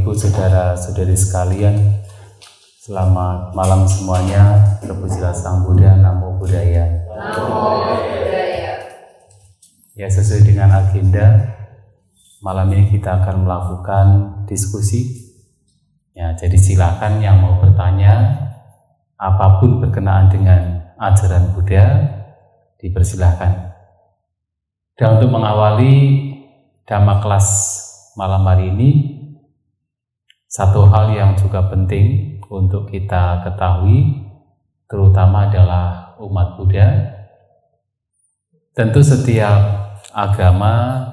Ibu, saudara-saudari sekalian, selamat malam semuanya. Terpujilah Sang Buddha, Namo Buddhaya. Namo Buddhaya. Ya, sesuai dengan agenda, malam ini kita akan melakukan diskusi. Ya, jadi silakan yang mau bertanya, apapun berkenaan dengan ajaran Buddha, dipersilahkan. Dan untuk mengawali Dhamma kelas malam hari ini, satu hal yang juga penting untuk kita ketahui, terutama adalah umat Buddha. Tentu setiap agama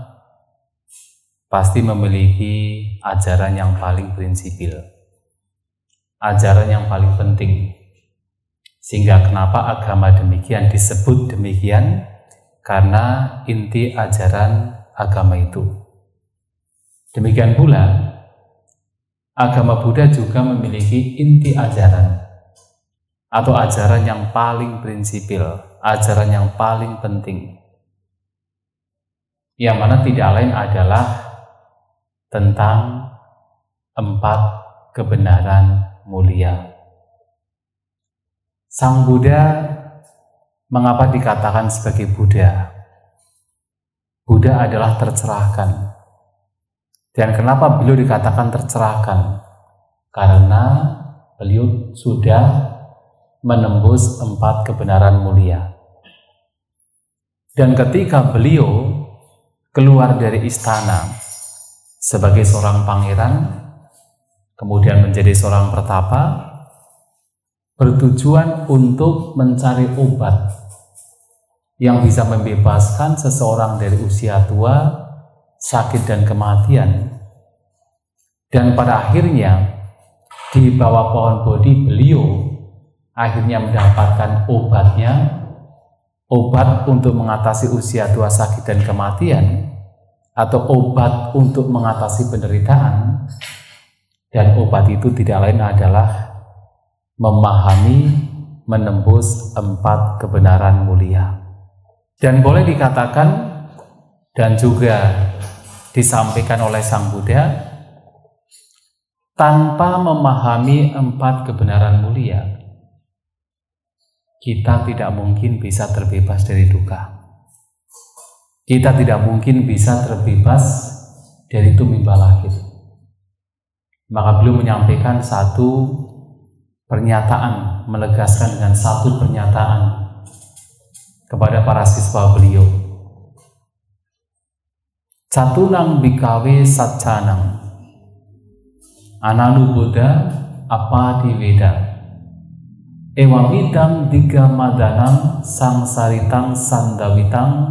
pasti memiliki ajaran yang paling prinsipil, ajaran yang paling penting. Sehingga kenapa agama demikian disebut demikian? Karena inti ajaran agama itu. Demikian pula, agama Buddha juga memiliki inti ajaran atau ajaran yang paling prinsipil, ajaran yang paling penting, yang mana tidak lain adalah tentang 4 kebenaran mulia. Sang Buddha mengapa dikatakan sebagai Buddha? Buddha adalah tercerahkan. Dan kenapa beliau dikatakan tercerahkan? Karena beliau sudah menembus 4 kebenaran mulia. Dan ketika beliau keluar dari istana sebagai seorang pangeran, kemudian menjadi seorang pertapa, bertujuan untuk mencari obat yang bisa membebaskan seseorang dari usia tua, sakit dan kematian. Dan pada akhirnya di bawah pohon Bodhi beliau akhirnya mendapatkan obatnya, obat untuk mengatasi usia tua, sakit dan kematian, atau obat untuk mengatasi penderitaan. Dan obat itu tidak lain adalah memahami, menembus 4 kebenaran mulia. Dan boleh dikatakan dan juga disampaikan oleh Sang Buddha, tanpa memahami 4 kebenaran mulia, kita tidak mungkin bisa terbebas dari duka. Kita tidak mungkin bisa terbebas dari tumimba lahir. Maka beliau menyampaikan satu pernyataan, menegaskan dengan satu pernyataan kepada para siswa beliau. Catunang bikawe satcanang ananu Buddha apa diweda ewamidang diga madanang sangsaritang sandawitang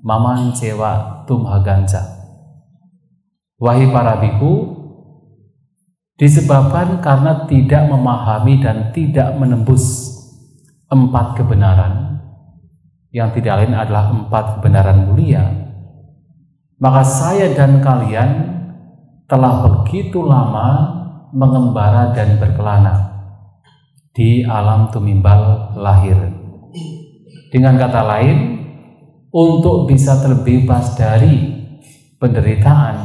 maman cewa tumhaganca. Wahai para biku, disebabkan karena tidak memahami dan tidak menembus 4 kebenaran, yang tidak lain adalah 4 kebenaran mulia, maka saya dan kalian telah begitu lama mengembara dan berkelana di alam tumimbal lahir. Dengan kata lain, untuk bisa terbebas dari penderitaan,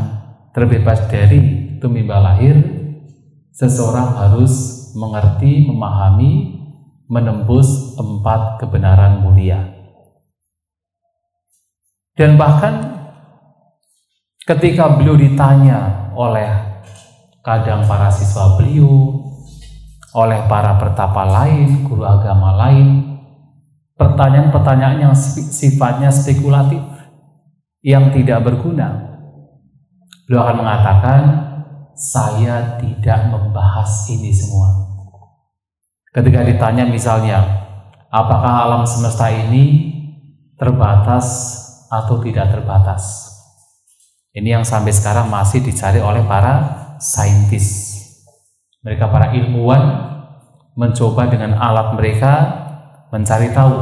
terbebas dari tumimbal lahir, seseorang harus mengerti, memahami, menembus 4 kebenaran mulia. Dan bahkan ketika beliau ditanya oleh kadang para siswa beliau, oleh para pertapa lain, guru agama lain, pertanyaan-pertanyaan yang sifatnya spekulatif, yang tidak berguna, beliau akan mengatakan, saya tidak membahas ini semua. Ketika ditanya misalnya, apakah alam semesta ini terbatas atau tidak terbatas? Ini yang sampai sekarang masih dicari oleh para saintis. Mereka para ilmuwan mencoba dengan alat mereka mencari tahu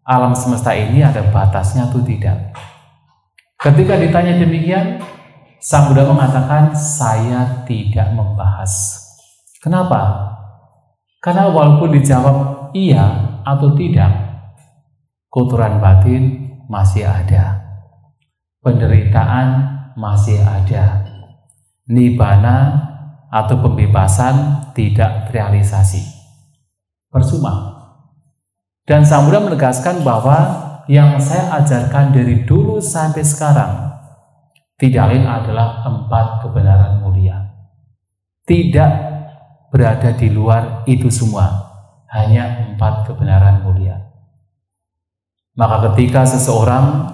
alam semesta ini ada batasnya atau tidak. Ketika ditanya demikian, Sang Buddha mengatakan, saya tidak membahas. Kenapa? Karena walaupun dijawab iya atau tidak, kotoran batin masih ada, penderitaan masih ada, nibbana atau pembebasan tidak terrealisasi. Percuma. Dan Sang Buddha menegaskan bahwa yang saya ajarkan dari dulu sampai sekarang tidak lain adalah 4 kebenaran mulia. Tidak berada di luar itu semua, hanya 4 kebenaran mulia. Maka ketika seseorang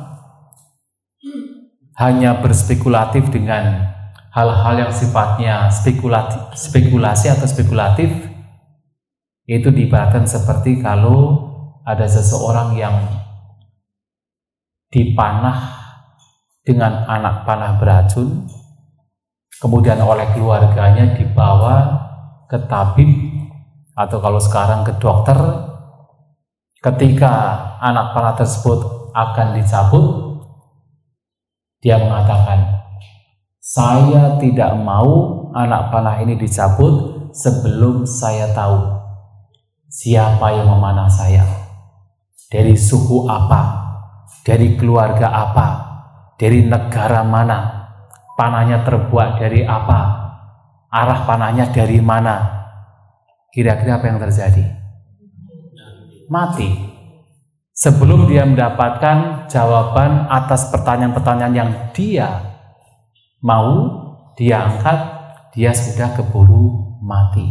hanya berspekulatif dengan hal-hal yang sifatnya spekulasi atau spekulatif, itu diibaratkan seperti kalau ada seseorang yang dipanah dengan anak panah beracun, kemudian oleh keluarganya dibawa ke tabib atau kalau sekarang ke dokter. Ketika anak panah tersebut akan dicabut, dia mengatakan, saya tidak mau anak panah ini dicabut sebelum saya tahu siapa yang memanah saya, dari suku apa, dari keluarga apa, dari negara mana, panahnya terbuat dari apa, arah panahnya dari mana. Kira-kira apa yang terjadi? Mati. Sebelum dia mendapatkan jawaban atas pertanyaan-pertanyaan yang dia mau, dia angkat, dia sudah keburu mati.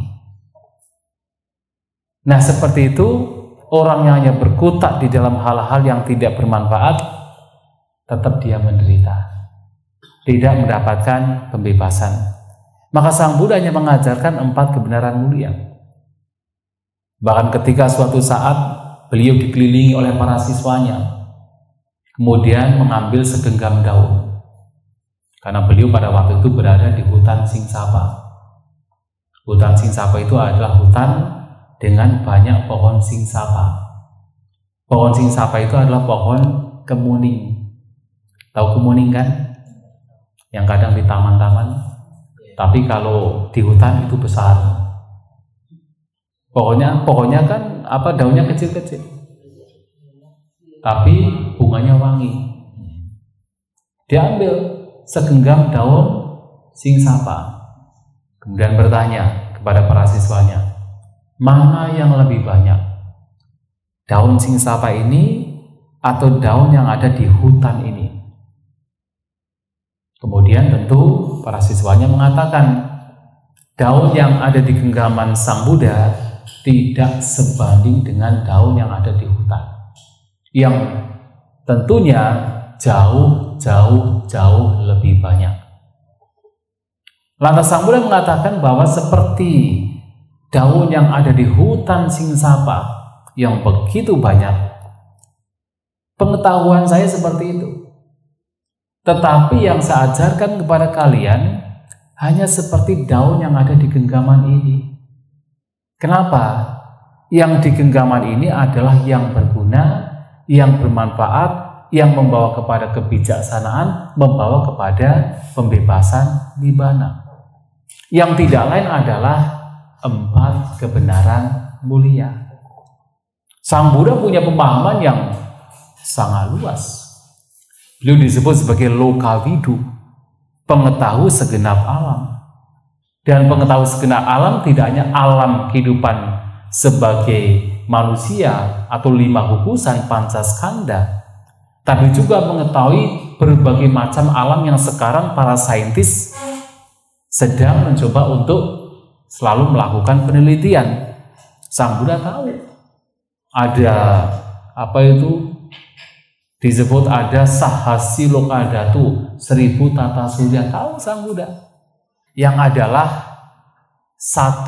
Nah, seperti itu, orang yang hanya berkutat di dalam hal-hal yang tidak bermanfaat, tetap dia menderita, tidak mendapatkan pembebasan. Maka Sang Buddha hanya mengajarkan 4 kebenaran mulia. Bahkan ketika suatu saat beliau dikelilingi oleh para siswanya, kemudian mengambil segenggam daun, karena beliau pada waktu itu berada di hutan Singsapa. Hutan Singsapa itu adalah hutan dengan banyak pohon singsapa. Pohon singsapa itu adalah pohon kemuning. Tahu kemuning kan? Yang kadang di taman-taman. Tapi kalau di hutan itu besar. Pohonnya kan daunnya kecil-kecil. Tapi bunganya wangi. Dia ambil segenggam daun singsapa. Kemudian bertanya kepada para siswanya, mana yang lebih banyak, daun singsapa ini atau daun yang ada di hutan ini? Kemudian tentu para siswanya mengatakan, daun yang ada di genggaman Sang Buddha tidak sebanding dengan daun yang ada di hutan, yang tentunya jauh lebih banyak. Lantas Sang Buddha mengatakan bahwa seperti daun yang ada di hutan singsapa yang begitu banyak, pengetahuan saya seperti itu. Tetapi yang saya ajarkan kepada kalian hanya seperti daun yang ada di genggaman ini. Kenapa? Yang di genggaman ini adalah yang berguna, yang bermanfaat, yang membawa kepada kebijaksanaan, membawa kepada pembebasan nibbana. Yang tidak lain adalah 4 kebenaran mulia. Sang Buddha punya pemahaman yang sangat luas. Beliau disebut sebagai Lokavidu, pengetahui segenap alam. Dan pengetahui segenap alam tidak hanya alam kehidupan sebagai manusia atau 5 gugusan pancaskanda, tapi juga mengetahui berbagai macam alam yang sekarang para saintis sedang mencoba untuk selalu melakukan penelitian. Sang Buddha tahu ada disebut ada Sahasi Lokadatu, 1000 tata surya. Tahu Sang Buddha, yang adalah 1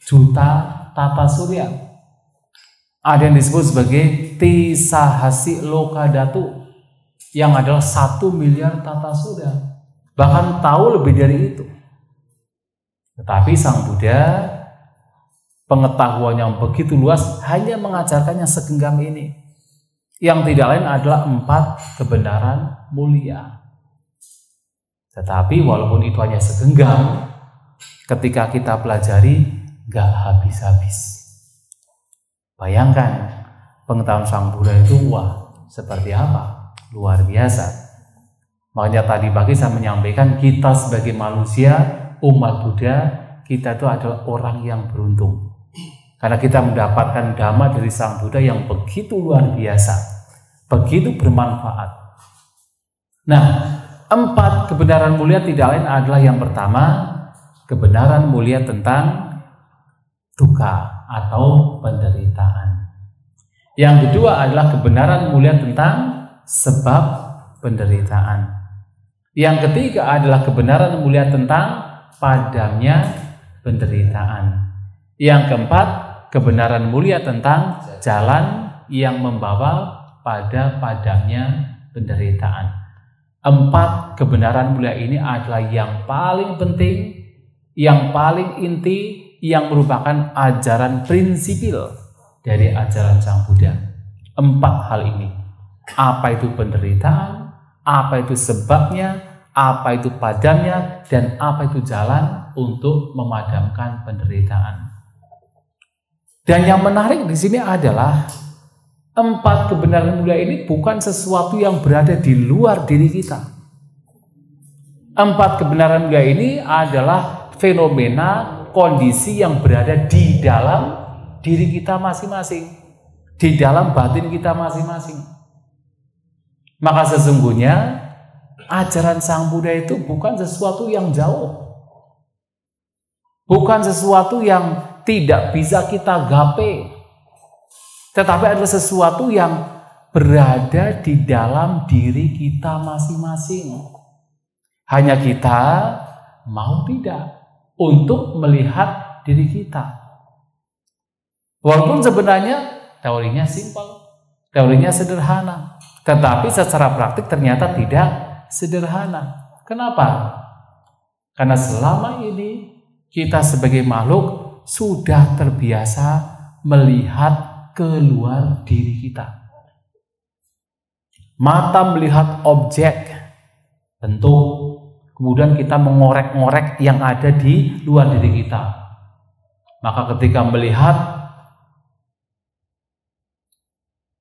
juta tata surya. Ada yang disebut sebagai Tisahasi Lokadatu, yang adalah 1 miliar tata surya. Bahkan tahu lebih dari itu. Tetapi Sang Buddha pengetahuan yang begitu luas hanya mengajarkannya segenggam ini, yang tidak lain adalah 4 kebenaran mulia. Tetapi walaupun itu hanya segenggam, ketika kita pelajari gak habis-habis. Bayangkan pengetahuan Sang Buddha itu seperti apa? Luar biasa. Makanya tadi pagi saya menyampaikan kita sebagai manusia, umat Buddha, kita itu adalah orang yang beruntung. Karena kita mendapatkan dhamma dari Sang Buddha yang begitu luar biasa, begitu bermanfaat. Nah, 4 kebenaran mulia tidak lain adalah yang pertama, kebenaran mulia tentang dukkha atau penderitaan. Yang kedua adalah kebenaran mulia tentang sebab penderitaan. Yang ketiga adalah kebenaran mulia tentang padamnya penderitaan. Yang keempat, kebenaran mulia tentang jalan yang membawa pada padamnya penderitaan. 4 kebenaran mulia ini adalah yang paling penting, yang paling inti, yang merupakan ajaran prinsipil dari ajaran Sang Buddha. 4 hal ini. Apa itu penderitaan, apa itu sebabnya, apa itu padamnya, dan apa itu jalan untuk memadamkan penderitaan. Dan yang menarik di sini adalah 4 kebenaran mulia ini bukan sesuatu yang berada di luar diri kita. 4 kebenaran mulia ini adalah fenomena kondisi yang berada di dalam diri kita masing-masing, di dalam batin kita masing-masing. Maka sesungguhnya ajaran Sang Buddha itu bukan sesuatu yang jauh, bukan sesuatu yang tidak bisa kita gapai, tetapi adalah sesuatu yang berada di dalam diri kita masing-masing. Hanya kita mau tidak untuk melihat diri kita. Walaupun sebenarnya teorinya simpel, teorinya sederhana, tetapi secara praktik ternyata tidak sederhana. Kenapa? Karena selama ini kita sebagai makhluk sudah terbiasa melihat keluar diri kita. Mata melihat objek, bentuk, kemudian kita mengorek-ngorek yang ada di luar diri kita. Maka ketika melihat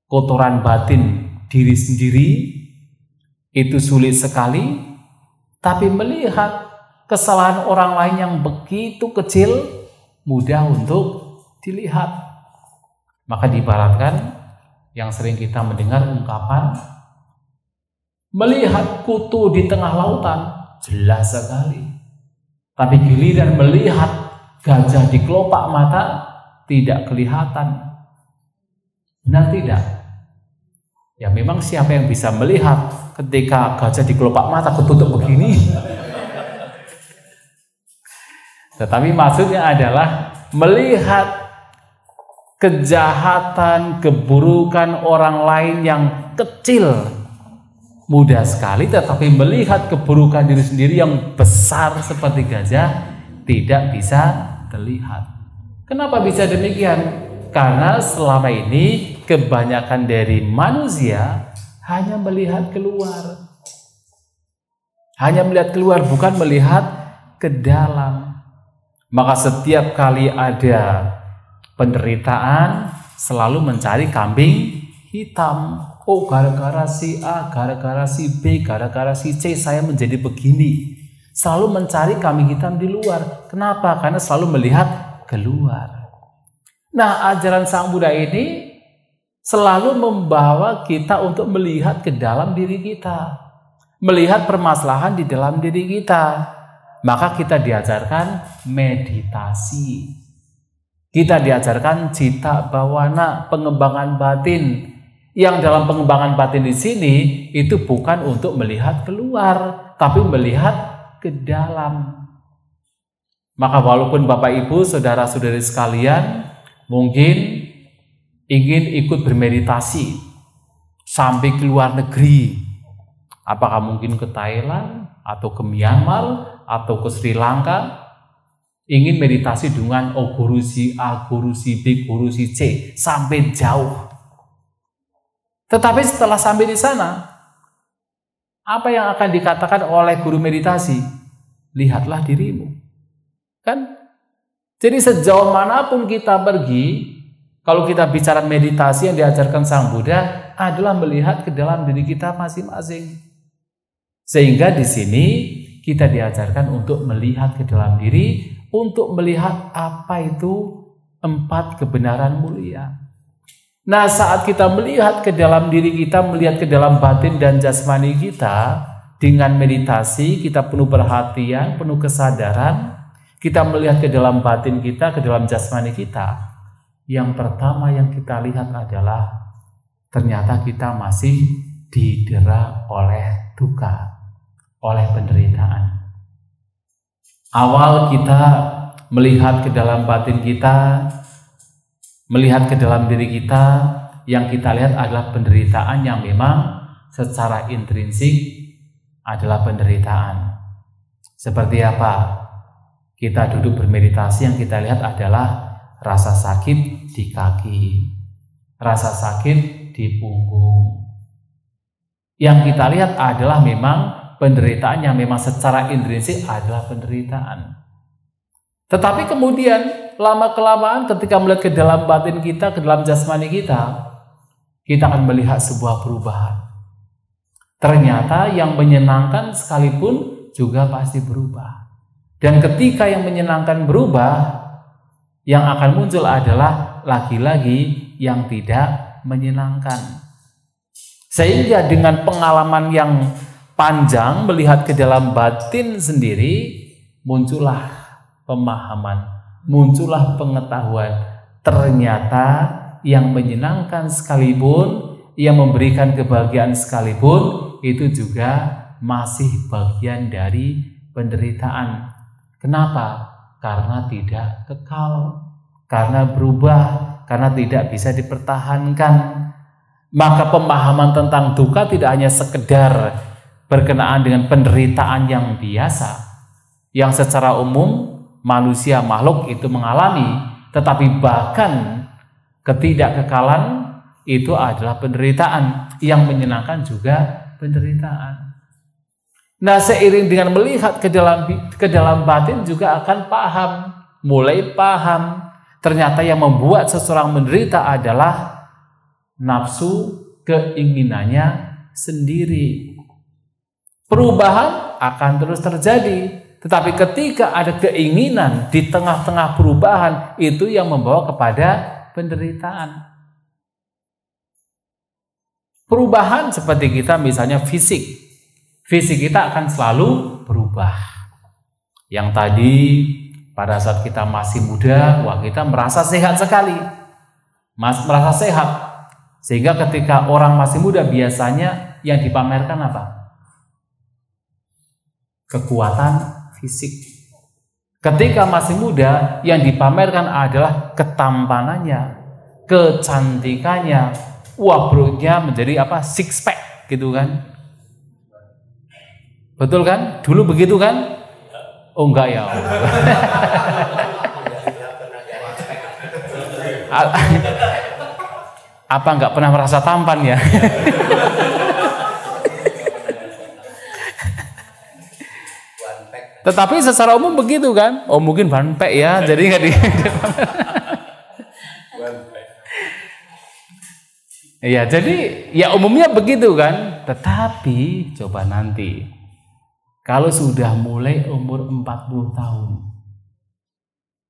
kotoran batin diri sendiri itu sulit sekali, tapi melihat kesalahan orang lain yang begitu kecil mudah untuk dilihat. Maka diibaratkan yang sering kita mendengar ungkapan melihat kutu di tengah lautan jelas sekali, tapi giliran melihat gajah di kelopak mata tidak kelihatan. Benar tidak? Ya memang siapa yang bisa melihat ketika gajah di kelopak mata ketutup begini? Tetapi maksudnya adalah melihat kejahatan, keburukan orang lain yang kecil mudah sekali, tetapi melihat keburukan diri sendiri yang besar seperti gajah tidak bisa terlihat. Kenapa bisa demikian? Karena selama ini kebanyakan dari manusia hanya melihat keluar. Hanya melihat keluar, bukan melihat ke dalam. Maka setiap kali ada penderitaan selalu mencari kambing hitam. Oh, gara-gara si A, gara-gara si B, gara-gara si C saya menjadi begini. Selalu mencari kambing hitam di luar. Kenapa? Karena selalu melihat keluar. Nah, ajaran Sang Buddha ini selalu membawa kita untuk melihat ke dalam diri kita, melihat permasalahan di dalam diri kita. Maka kita diajarkan meditasi, kita diajarkan cita bawana, pengembangan batin. Yang dalam pengembangan batin di sini itu bukan untuk melihat keluar, tapi melihat ke dalam. Maka walaupun Bapak Ibu, saudara-saudari sekalian, mungkin ingin ikut bermeditasi sampai ke luar negeri, apakah mungkin ke Thailand atau ke Myanmar atau ke Sri Lanka, ingin meditasi dengan guru si A, guru si B, guru si C sampai jauh. Tetapi setelah sampai di sana, apa yang akan dikatakan oleh guru meditasi? Lihatlah dirimu. Kan? Jadi sejauh manapun kita pergi, kalau kita bicara meditasi yang diajarkan Sang Buddha adalah melihat ke dalam diri kita masing-masing. Sehingga di sini kita diajarkan untuk melihat ke dalam diri, untuk melihat apa itu 4 kebenaran mulia. Nah, saat kita melihat ke dalam diri kita, melihat ke dalam batin dan jasmani kita, dengan meditasi kita penuh perhatian, penuh kesadaran, kita melihat ke dalam batin kita, ke dalam jasmani kita. Yang pertama yang kita lihat adalah ternyata kita masih didera oleh duka, oleh penderitaan. Awal kita melihat ke dalam batin kita, melihat ke dalam diri kita, yang kita lihat adalah penderitaan yang memang secara intrinsik adalah penderitaan. Seperti apa? Kita duduk bermeditasi, yang kita lihat adalah rasa sakit di kaki, rasa sakit di punggung. Yang kita lihat adalah memang penderitaan yang memang secara intrinsik adalah penderitaan. Tetapi kemudian lama-kelamaan ketika melihat ke dalam batin kita, ke dalam jasmani kita akan melihat sebuah perubahan. Ternyata yang menyenangkan sekalipun juga pasti berubah. Dan ketika yang menyenangkan berubah, yang akan muncul adalah lagi-lagi yang tidak menyenangkan. Sehingga dengan pengalaman yang panjang melihat ke dalam batin sendiri, muncullah pemahaman, muncullah pengetahuan. Ternyata yang menyenangkan sekalipun, yang memberikan kebahagiaan sekalipun, itu juga masih bagian dari penderitaan. Kenapa? Karena tidak kekal, karena berubah, karena tidak bisa dipertahankan. Maka pemahaman tentang duka tidak hanya sekedar berkenaan dengan penderitaan yang biasa, yang secara umum manusia makhluk itu mengalami, tetapi bahkan ketidakkekalan itu adalah penderitaan, yang menyenangkan juga penderitaan. Nah, seiring dengan melihat ke dalam batin juga akan paham, mulai paham ternyata yang membuat seseorang menderita adalah nafsu keinginannya sendiri. Perubahan akan terus terjadi. Tetapi ketika ada keinginan di tengah-tengah perubahan, itu yang membawa kepada penderitaan. Perubahan seperti kita misalnya fisik. Fisik kita akan selalu berubah. Yang tadi pada saat kita masih muda, wah kita merasa sehat sekali. Merasa sehat. Sehingga ketika orang masih muda biasanya yang dipamerkan apa? Kekuatan fisik. Ketika masih muda, yang dipamerkan adalah ketampanannya, kecantikannya. Wah, perutnya menjadi apa? Six pack gitu kan. Betul kan? Dulu begitu kan? Oh enggak ya. Apa enggak pernah merasa tampan ya? Tetapi secara umum begitu kan? Oh mungkin one pack ya, jadi nggak di. Ya jadi ya umumnya begitu kan. Tetapi coba nanti kalau sudah mulai umur 40 tahun,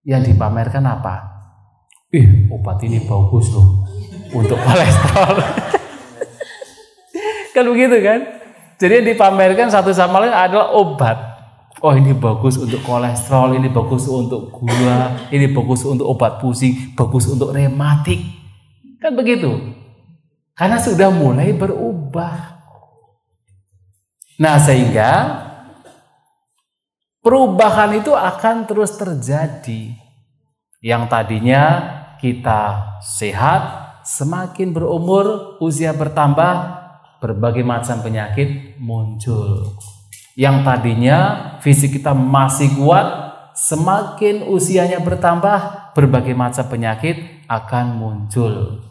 yang dipamerkan apa? Obat ini bagus loh untuk kolesterol. Kan begitu kan? Jadi yang dipamerkan satu sama lain adalah obat. Oh ini bagus untuk kolesterol, ini bagus untuk gula, ini bagus untuk obat pusing, bagus untuk rematik. Kan begitu. Karena sudah mulai berubah. Nah sehingga perubahan itu akan terus terjadi. Yang tadinya kita sehat, semakin berumur, usia bertambah, berbagai macam penyakit muncul. Yang tadinya fisik kita masih kuat, semakin usianya bertambah, berbagai macam penyakit akan muncul.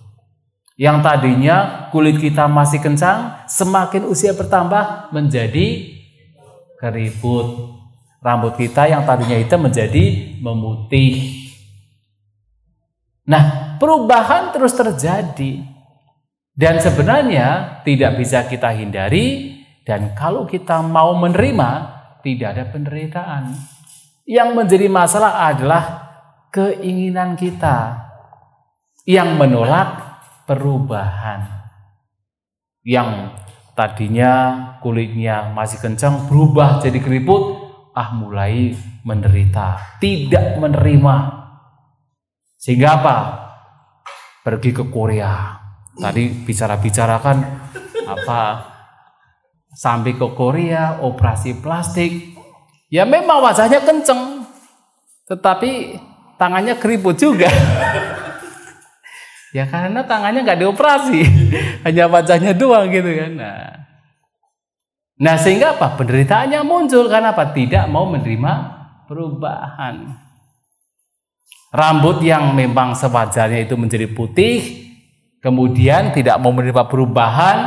Yang tadinya kulit kita masih kencang, semakin usia bertambah menjadi keriput. Rambut kita yang tadinya hitam menjadi memutih. Nah, perubahan terus terjadi. Dan sebenarnya tidak bisa kita hindari Dan kalau kita mau menerima, tidak ada penderitaan. Yang menjadi masalah adalah keinginan kita yang menolak perubahan. Yang tadinya kulitnya masih kencang berubah jadi keriput, mulai menderita, tidak menerima. Sehingga apa? Pergi ke Korea. Tadi bicara-bicarakan sampai ke Korea, operasi plastik. Ya memang wajahnya kenceng, tetapi tangannya keriput juga. Ya karena tangannya nggak dioperasi, hanya wajahnya doang gitu kan. Nah sehingga apa? Penderitaannya muncul karena apa? Tidak mau menerima perubahan. Rambut yang memang sewajarnya itu menjadi putih, kemudian tidak mau menerima perubahan,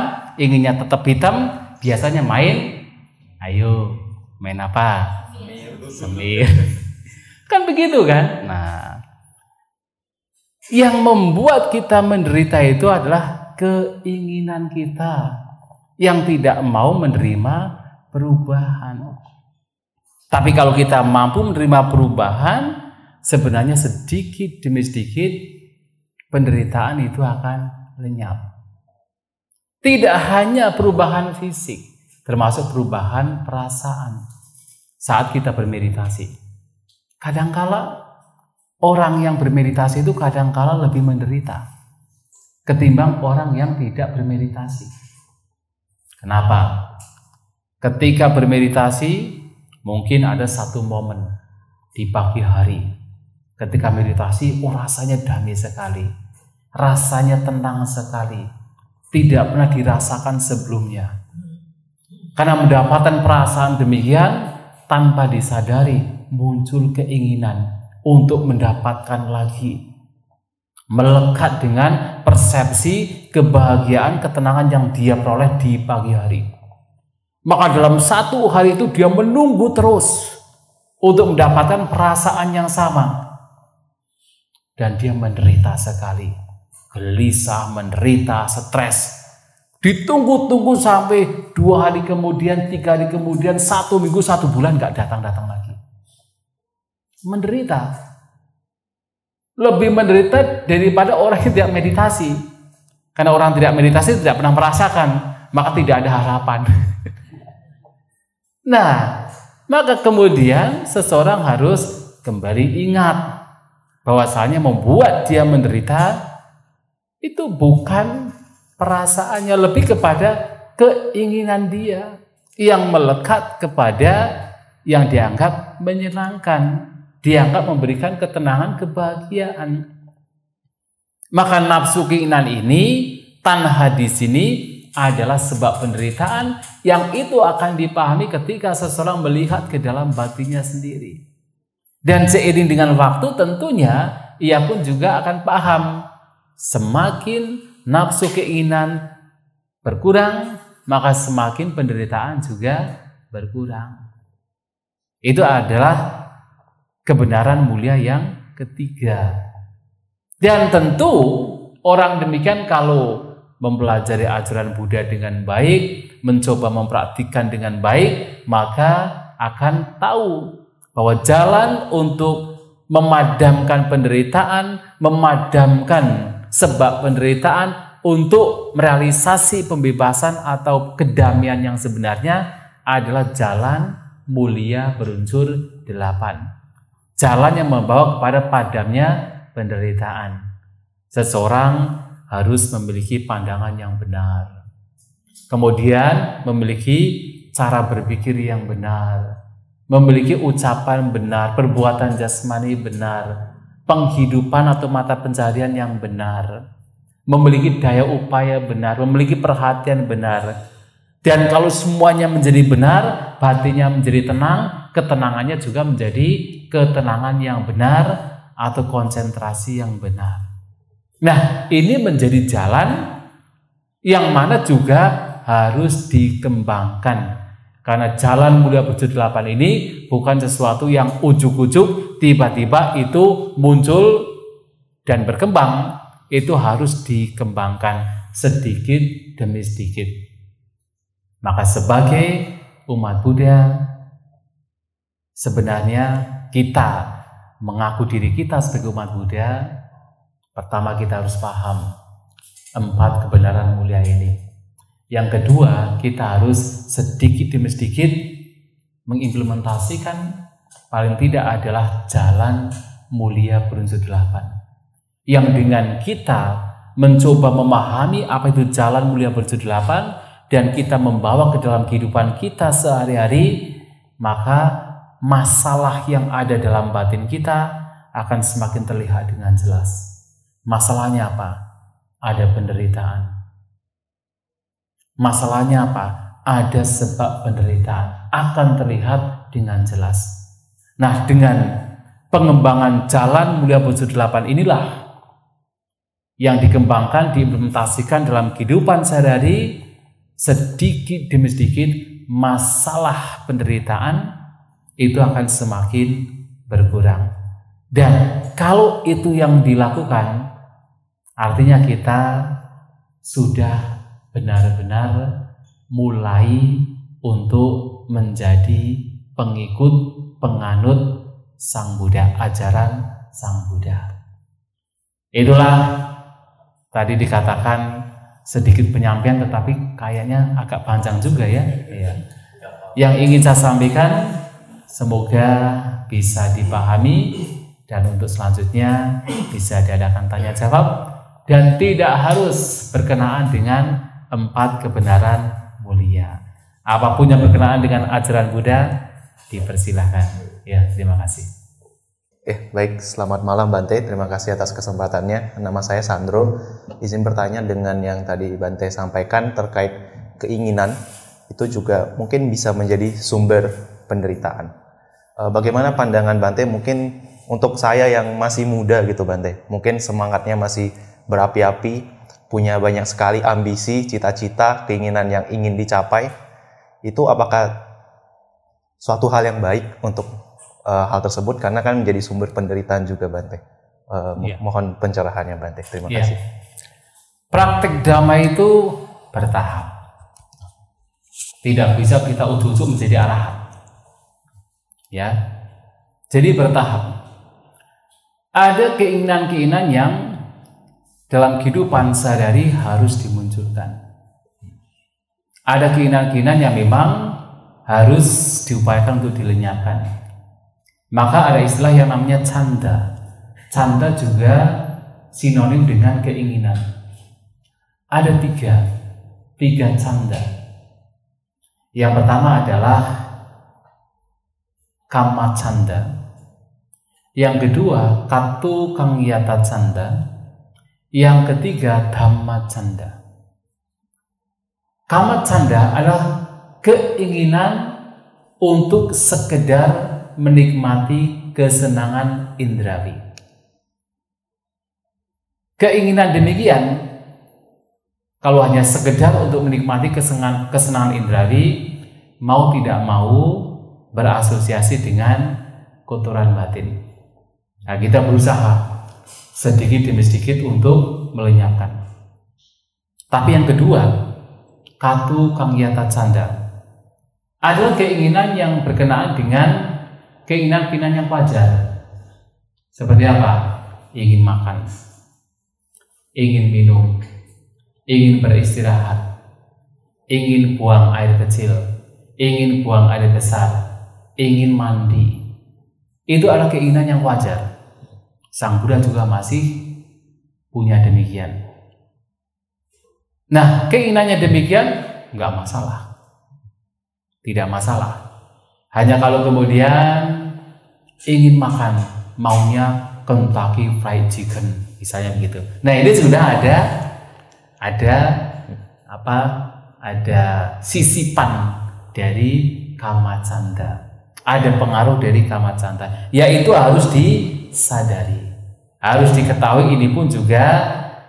inginnya tetap hitam, biasanya main, ayo main apa? Semir. Kan begitu kan? Nah, yang membuat kita menderita itu adalah keinginan kita yang tidak mau menerima perubahan. Tapi kalau kita mampu menerima perubahan, sebenarnya sedikit demi sedikit penderitaan itu akan lenyap. Tidak hanya perubahan fisik, termasuk perubahan perasaan saat kita bermeditasi. Kadangkala orang yang bermeditasi itu kadangkala lebih menderita ketimbang orang yang tidak bermeditasi. Kenapa? Ketika bermeditasi, mungkin ada satu momen di pagi hari. Ketika meditasi, rasanya damai sekali. Rasanya tenang sekali. Tidak pernah dirasakan sebelumnya. Karena mendapatkan perasaan demikian, tanpa disadari muncul keinginan untuk mendapatkan lagi. Melekat dengan persepsi kebahagiaan, ketenangan yang dia peroleh di pagi hari. Maka dalam satu hari itu dia menunggu terus untuk mendapatkan perasaan yang sama. Dan dia menderita sekali. Gelisah, menderita, stres. Ditunggu-tunggu sampai 2 hari kemudian, 3 hari kemudian, 1 minggu, 1 bulan gak datang-datang lagi. Menderita. Lebih menderita daripada orang yang tidak meditasi. Karena orang tidak meditasi tidak pernah merasakan, maka tidak ada harapan. Nah, maka kemudian seseorang harus kembali ingat bahwasanya membuat dia menderita itu bukan perasaannya, lebih kepada keinginan dia yang melekat kepada yang dianggap menyenangkan, dianggap memberikan ketenangan, kebahagiaan. Maka nafsu keinginan ini, tanha di sini adalah sebab penderitaan yang itu akan dipahami ketika seseorang melihat ke dalam batinnya sendiri. Dan seiring dengan waktu tentunya ia pun juga akan paham, semakin nafsu keinginan berkurang, maka semakin penderitaan juga berkurang. Itu adalah kebenaran mulia yang ketiga. Dan tentu orang demikian kalau mempelajari ajaran Buddha dengan baik, mencoba mempraktikkan dengan baik, maka akan tahu bahwa jalan untuk memadamkan penderitaan, memadamkan sebab penderitaan, untuk merealisasi pembebasan atau kedamaian yang sebenarnya adalah jalan mulia berunsur 8. Jalan yang membawa kepada padamnya penderitaan. Seseorang harus memiliki pandangan yang benar. Kemudian memiliki cara berpikir yang benar. Memiliki ucapan benar, perbuatan jasmani benar, penghidupan atau mata pencaharian yang benar, memiliki daya upaya benar, memiliki perhatian benar. Dan kalau semuanya menjadi benar, batinnya menjadi tenang, ketenangannya juga menjadi ketenangan yang benar atau konsentrasi yang benar. Nah, ini menjadi jalan yang mana juga harus dikembangkan. Karena jalan mulia berunsur 8 ini bukan sesuatu yang ujuk-ujuk tiba-tiba itu muncul dan berkembang. Itu harus dikembangkan sedikit demi sedikit. Maka sebagai umat Buddha, sebenarnya kita mengaku diri kita sebagai umat Buddha, pertama kita harus paham 4 kebenaran mulia ini. Yang kedua, kita harus sedikit demi sedikit mengimplementasikan paling tidak adalah jalan mulia berunsur 8. Yang dengan kita mencoba memahami apa itu jalan mulia berunsur 8 dan kita membawa ke dalam kehidupan kita sehari-hari, maka masalah yang ada dalam batin kita akan semakin terlihat dengan jelas. Masalahnya apa? Ada penderitaan. Masalahnya apa? Ada sebab penderitaan. Akan terlihat dengan jelas. Nah, dengan pengembangan jalan mulia berunsur 8 inilah yang dikembangkan, diimplementasikan dalam kehidupan sehari-hari, sedikit demi sedikit masalah penderitaan itu akan semakin berkurang. Dan kalau itu yang dilakukan, artinya kita sudah benar-benar mulai untuk menjadi pengikut, penganut Sang Buddha, ajaran Sang Buddha. Itulah tadi dikatakan sedikit penyampaian, tetapi kayaknya agak panjang juga ya. Yang ingin saya sampaikan semoga bisa dipahami, dan untuk selanjutnya bisa diadakan tanya jawab dan tidak harus berkenaan dengan 4 kebenaran mulia. Apapun yang berkenaan dengan ajaran Buddha dipersilahkan. Ya, terima kasih. Baik, selamat malam Bante. Terima kasih atas kesempatannya. Nama saya Sandro. Izin bertanya, dengan yang tadi Bante sampaikan terkait keinginan, itu juga mungkin bisa menjadi sumber penderitaan. Bagaimana pandangan Bante mungkin untuk saya yang masih muda gitu Bante? Mungkin semangatnya masih berapi-api, punya banyak sekali ambisi, cita-cita, keinginan yang ingin dicapai. Itu apakah suatu hal yang baik untuk hal tersebut, karena kan menjadi sumber penderitaan juga Bante? Mohon pencerahannya Bante. Terima kasih. Praktik Dhamma itu bertahap. Tidak bisa kita ujuk-ujuk menjadi arahat. Ya. Jadi bertahap. Ada keinginan-keinginan yang dalam kehidupan sehari-hari harus dimunculkan. Ada keinginan-keinginan yang memang harus diupayakan untuk dilenyapkan. Maka ada istilah yang namanya canda. Canda juga sinonim dengan keinginan. Ada tiga canda. Yang pertama adalah kama canda. Yang kedua katu kangyata canda. Yang ketiga dhamma canda. Kama canda adalah keinginan untuk sekedar menikmati kesenangan indrawi. Keinginan demikian, kalau hanya sekedar untuk menikmati kesenangan indrawi, mau tidak mau berasosiasi dengan kotoran batin. Nah, kita berusaha sedikit demi sedikit untuk melenyapkan. Tapi yang kedua, katu kangyata canda, adalah keinginan yang berkenaan dengan keinginan-keinginan yang wajar. Seperti apa? Ingin makan, ingin minum, ingin beristirahat, ingin buang air kecil, ingin buang air besar, ingin mandi. Itu adalah keinginan yang wajar. Sang Buddha juga masih punya demikian. Nah, keinginannya demikian nggak masalah. Tidak masalah. Hanya kalau kemudian ingin makan, maunya Kentucky Fried Chicken, misalnya begitu. Nah, ini sudah ada sisipan dari kama canda. Ada pengaruh dari kama canda. Yaitu harus disadari. Harus diketahui, ini pun juga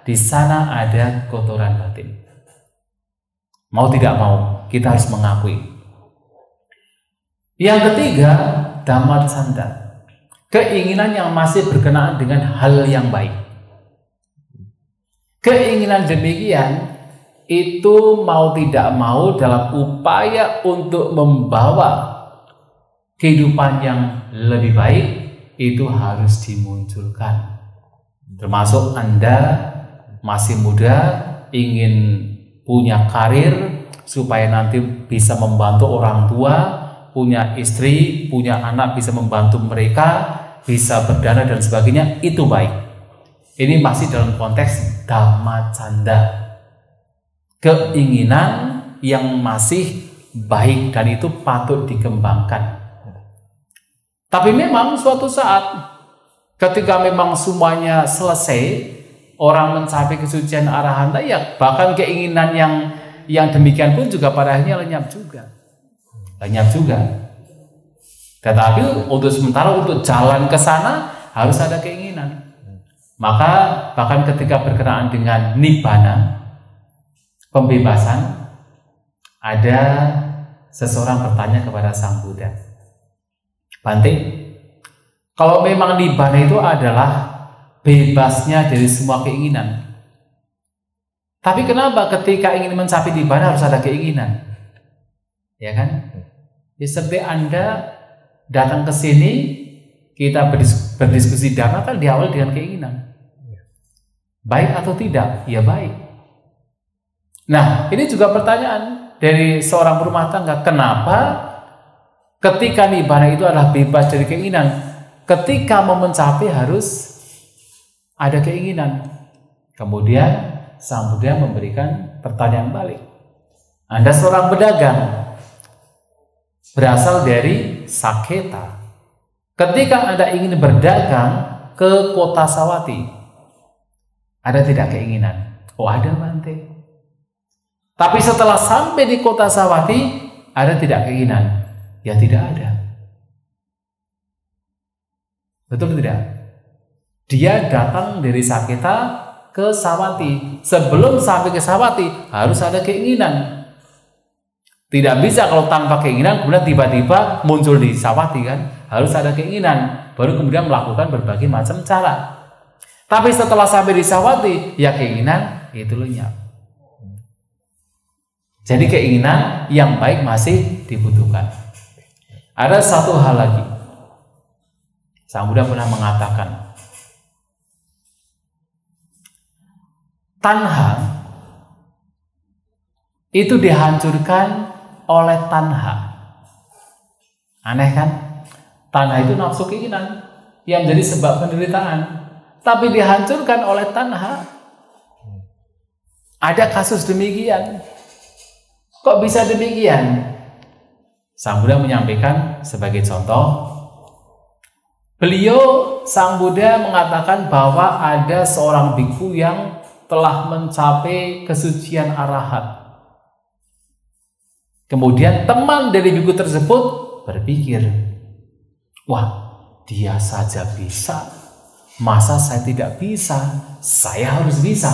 di sana ada kotoran batin. Mau tidak mau, kita harus mengakui. Yang ketiga, dhamma canda. Keinginan yang masih berkenaan dengan hal yang baik. Keinginan demikian itu mau tidak mau dalam upaya untuk membawa kehidupan yang lebih baik itu harus dimunculkan. Termasuk Anda masih muda, ingin punya karir supaya nanti bisa membantu orang tua, punya istri, punya anak, bisa membantu mereka, bisa berdana dan sebagainya, itu baik. Ini masih dalam konteks dhamma canda, keinginan yang masih baik dan itu patut dikembangkan. Tapi memang suatu saat ketika memang semuanya selesai, orang mencapai kesucian arahanta, ya bahkan keinginan yang demikian pun juga pada akhirnya lenyap juga. Tetapi untuk sementara, untuk jalan ke sana harus ada keinginan. Maka bahkan ketika berkenaan dengan nibbana, pembebasan, ada seseorang bertanya kepada Sang Buddha, Bante, kalau memang nibbana itu adalah bebasnya dari semua keinginan, tapi kenapa ketika ingin mencapai nibbana harus ada keinginan? Ya kan? Ya, seperti Anda datang ke sini, kita berdiskusi dhamma kan diawali dengan keinginan. Baik atau tidak? Ya baik. Nah, ini juga pertanyaan dari seorang berumah tangga. Kenapa ketika nibbana itu adalah bebas dari keinginan, ketika mau mencapai harus ada keinginan? Kemudian Sang Buddha memberikan pertanyaan balik. Anda seorang pedagang, berasal dari Saketa. Ketika Anda ingin berdagang ke kota Sawati, ada tidak keinginan? Oh, ada, Bante. Tapi setelah sampai di kota Sawati, ada tidak keinginan? Ya tidak ada. Betul tidak? Dia datang dari Saketa ke Sawati. Sebelum sampai ke Sawati harus ada keinginan. Tidak bisa kalau tanpa keinginan kemudian tiba-tiba muncul di Sawati, kan? Harus ada keinginan, baru kemudian melakukan berbagai macam cara. Tapi setelah sampai di Sawati, ya keinginan itu lenyap. Jadi keinginan yang baik masih dibutuhkan. Ada satu hal lagi. Sang Buddha pernah mengatakan, tanha itu dihancurkan oleh tanha. Aneh kan? Tanha itu nafsu keinginan yang jadi sebab penderitaan, tapi dihancurkan oleh tanha. Ada kasus demikian. Kok bisa demikian? Sang Buddha menyampaikan sebagai contoh. Sang Buddha mengatakan bahwa ada seorang bhikkhu yang telah mencapai kesucian arahat. Kemudian teman dari bhikkhu tersebut berpikir, wah, dia saja bisa, masa saya tidak bisa? Saya harus bisa.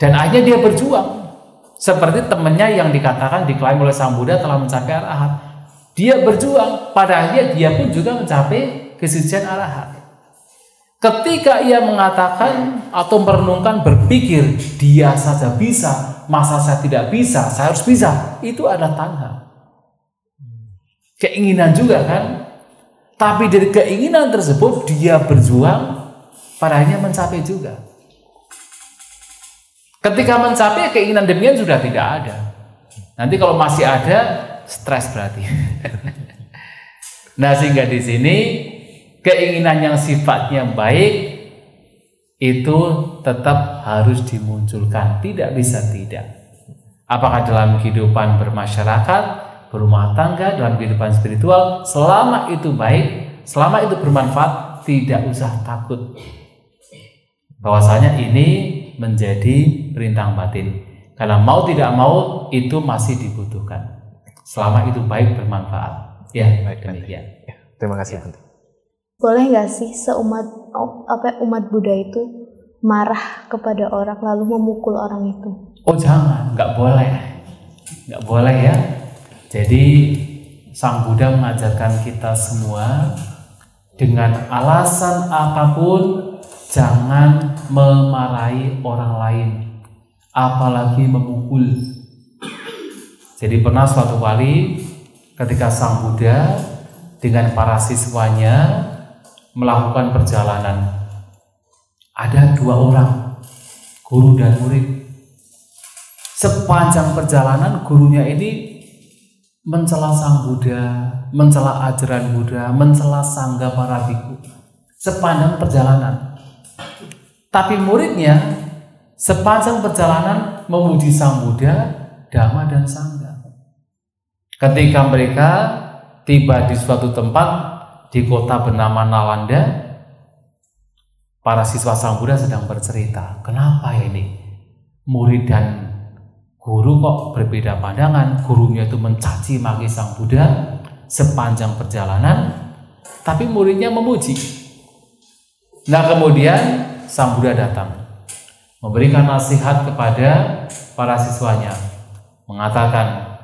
Dan akhirnya dia berjuang. Seperti temannya yang dikatakan, diklaim oleh Sang Buddha telah mencapai arahat. Dia berjuang, pada akhirnya dia pun juga mencapai kesucian arahat. Ketika ia mengatakan atau merenungkan, berpikir, dia saja bisa, masa saya tidak bisa, saya harus bisa. Itu ada tanha. Keinginan juga kan? Tapi dari keinginan tersebut dia berjuang, pada akhirnya mencapai juga. Ketika mencapai keinginan demikian sudah tidak ada. Nanti kalau masih ada, stres berarti. Nah, sehingga di sini keinginan yang sifatnya baik itu tetap harus dimunculkan, tidak bisa tidak. Apakah dalam kehidupan bermasyarakat, berumah tangga, dalam kehidupan spiritual, selama itu baik, selama itu bermanfaat, tidak usah takut. Bahwasanya ini menjadi perintah batin. Karena mau tidak mau itu masih dibutuhkan. Selama itu baik, bermanfaat. Ya, baik, demikian. Ya, terima kasih, Bante. Boleh nggak sih umat Buddha itu marah kepada orang lalu memukul orang itu? Oh jangan, nggak boleh, nggak boleh ya. Jadi Sang Buddha mengajarkan kita semua dengan alasan apapun jangan memarahi orang lain. apalagi memukul. Jadi pernah suatu kali ketika Sang Buddha dengan para siswanya melakukan perjalanan, ada 2 orang, guru dan murid. Sepanjang perjalanan gurunya ini mencela Sang Buddha, mencela ajaran Buddha, mencela sangga para biku sepanjang perjalanan. Tapi muridnya sepanjang perjalanan memuji Sang Buddha, Dhamma dan Sangha. Ketika mereka tiba di suatu tempat di kota bernama Nalanda, para siswa Sang Buddha sedang bercerita, kenapa ini murid dan guru kok berbeda pandangan. Gurunya itu mencaci maki Sang Buddha sepanjang perjalanan, tapi muridnya memuji. Nah, kemudian Sang Buddha datang memberikan nasihat kepada para siswanya, mengatakan,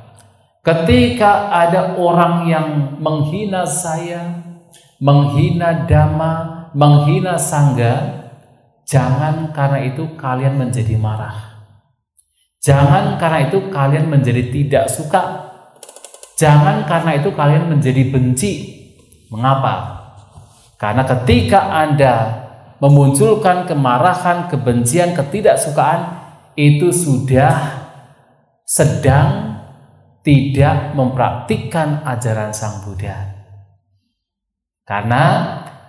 ketika ada orang yang menghina saya, menghina Dhamma, menghina Sangha, jangan karena itu kalian menjadi marah. Jangan karena itu kalian menjadi tidak suka. Jangan karena itu kalian menjadi benci. Mengapa? Karena ketika Anda memunculkan kemarahan, kebencian, ketidaksukaan, itu sudah sedang tidak mempraktikkan ajaran Sang Buddha. Karena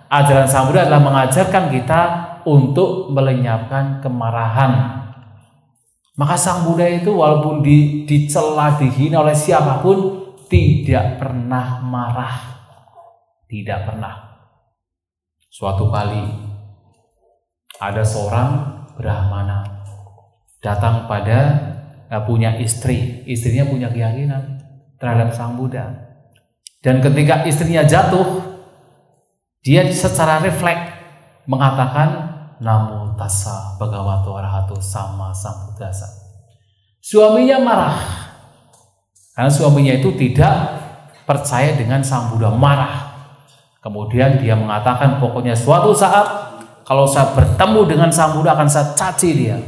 ajaran Sang Buddha adalah mengajarkan kita untuk melenyapkan kemarahan. Maka Sang Buddha itu walaupun dicela, dihina oleh siapapun, tidak pernah marah. Tidak pernah. Suatu kali ada seorang Brahmana datang pada punya istri, istrinya punya keyakinan terhadap Sang Buddha, dan ketika istrinya jatuh, dia secara refleks mengatakan Namo tassa bhagavato arahato sama sambuddhassa. Suaminya marah karena suaminya itu tidak percaya dengan Sang Buddha, marah. Kemudian dia mengatakan, pokoknya suatu saat kalau saya bertemu dengan Sang Buddha akan saya caci dia.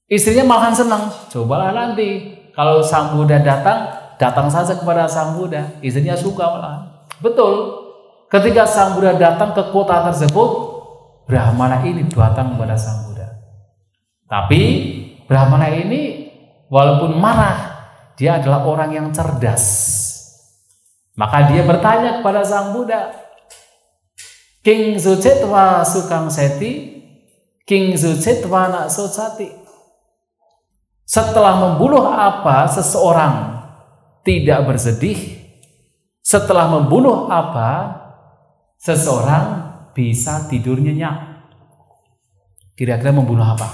Istrinya malahan senang. Cobalah nanti kalau Sang Buddha datang saja kepada Sang Buddha. Istrinya suka malah. Betul. Ketika Sang Buddha datang ke kota tersebut, Brahmana ini datang kepada Sang Buddha. Tapi Brahmana ini walaupun marah, dia adalah orang yang cerdas. Maka dia bertanya kepada Sang Buddha, King Sucetwa Sukang Seti, King Sucetwa Nak Sosati. Setelah membunuh apa seseorang tidak bersedih? Setelah membunuh apa seseorang bisa tidur nyenyak? Kira-kira membunuh apa?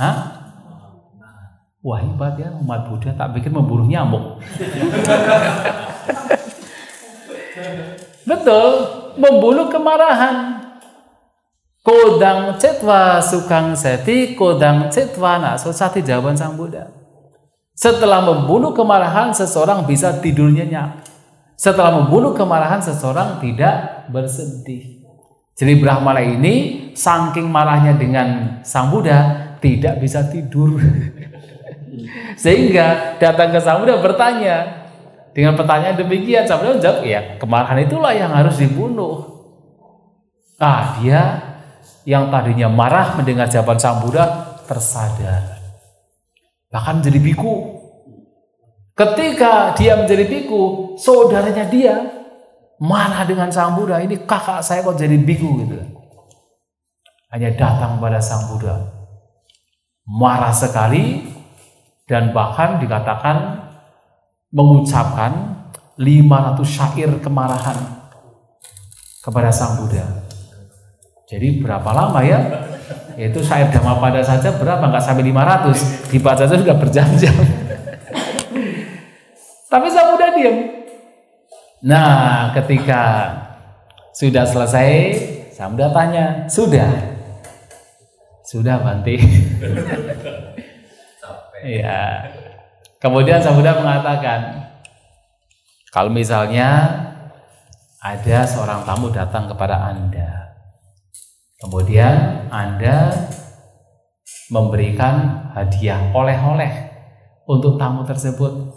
Hah? Wah, hebat ya umat Buddha, tak pikir membunuh nyamuk. Betul, membunuh kemarahan. Kodang cetwa sukang seti, kodang cetwa nak sosati, jawaban Sang Buddha. Setelah membunuh kemarahan, seseorang bisa tidur nyenyak. Setelah membunuh kemarahan, seseorang tidak bersedih. Jadi Brahmana ini saking marahnya dengan Sang Buddha tidak bisa tidur. Sehingga datang ke Sang Buddha bertanya. Dengan pertanyaan demikian, Sang Buddha menjawab, ya kemarahan itulah yang harus dibunuh. Dia yang tadinya marah mendengar jawaban Sang Buddha tersadar, bahkan menjadi biku. Ketika dia menjadi biku, saudaranya dia marah dengan Sang Buddha, ini kakak saya kok jadi biku gitu. Hanya datang pada Sang Buddha, marah sekali, dan bahkan dikatakan mengucapkan 500 syair kemarahan kepada Sang Buddha. Jadi berapa lama ya? Itu syair Dhammapada saja berapa? Nggak sampai 500. Dibaca saja sudah berjam-jam. Tapi Sang Buddha diam. Nah, ketika sudah selesai, Sang Buddha tanya, sudah Bante. Ya. Kemudian Sang Buddha mengatakan, kalau misalnya ada seorang tamu datang kepada Anda, kemudian Anda memberikan hadiah oleh-oleh untuk tamu tersebut.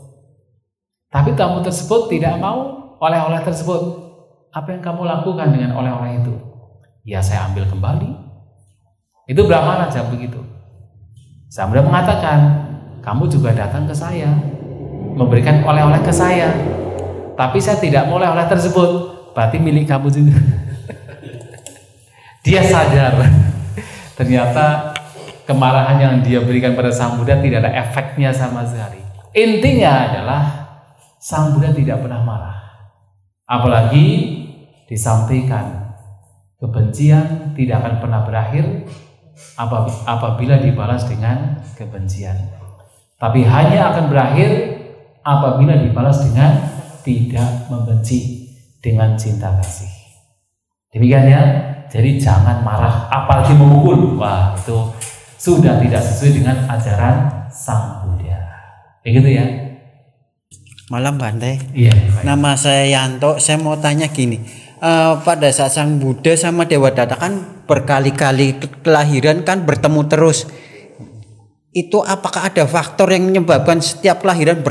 Tapi tamu tersebut tidak mau oleh-oleh tersebut. Apa yang kamu lakukan dengan oleh-oleh itu? Ya saya ambil kembali. Itu Brahmana jawab begitu. Sang Buddha mengatakan, kamu juga datang ke saya, memberikan oleh-oleh ke saya, tapi saya tidak mau oleh-oleh tersebut, berarti milik kamu juga. Dia sadar ternyata kemarahan yang dia berikan pada Sang Buddha tidak ada efeknya sama sekali. Intinya adalah Sang Buddha tidak pernah marah. Apalagi disampaikan kebencian tidak akan pernah berakhir apabila dibalas dengan kebencian. Tapi hanya akan berakhir apabila dibalas dengan tidak membenci, dengan cinta kasih. Demikian ya. Jadi jangan marah, apalagi memukul. Wah, itu sudah tidak sesuai dengan ajaran Sang Buddha. Begitu ya. Malam Bante. Iya. Nama saya Yanto. Saya mau tanya gini. Pada saat Sang Buddha sama Dewa Data kan berkali-kali kelahiran kan bertemu terus. Itu apakah ada faktor yang menyebabkan setiap kelahiran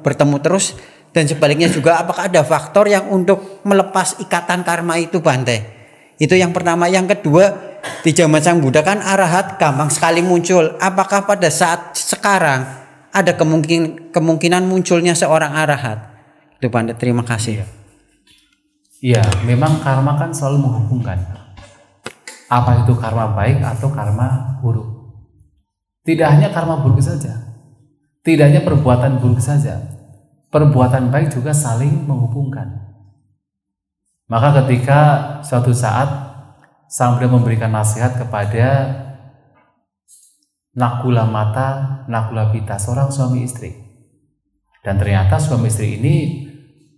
bertemu terus, dan sebaliknya juga apakah ada faktor yang untuk melepas ikatan karma itu, Bante? Itu yang pertama. Yang kedua, di zaman Sang Buddha kan arahat gampang sekali muncul. Apakah pada saat sekarang ada kemungkinan munculnya seorang arahat? Itu Bante, terima kasih. Iya, memang karma kan selalu menghubungkan. Apa itu karma baik atau karma buruk? Tidak hanya karma buruk saja, tidak hanya perbuatan buruk saja, perbuatan baik juga saling menghubungkan. Maka ketika suatu saat Sang Buddha memberikan nasihat kepada Nakula Mata, Nakula Pita, seorang suami istri. Dan ternyata suami istri ini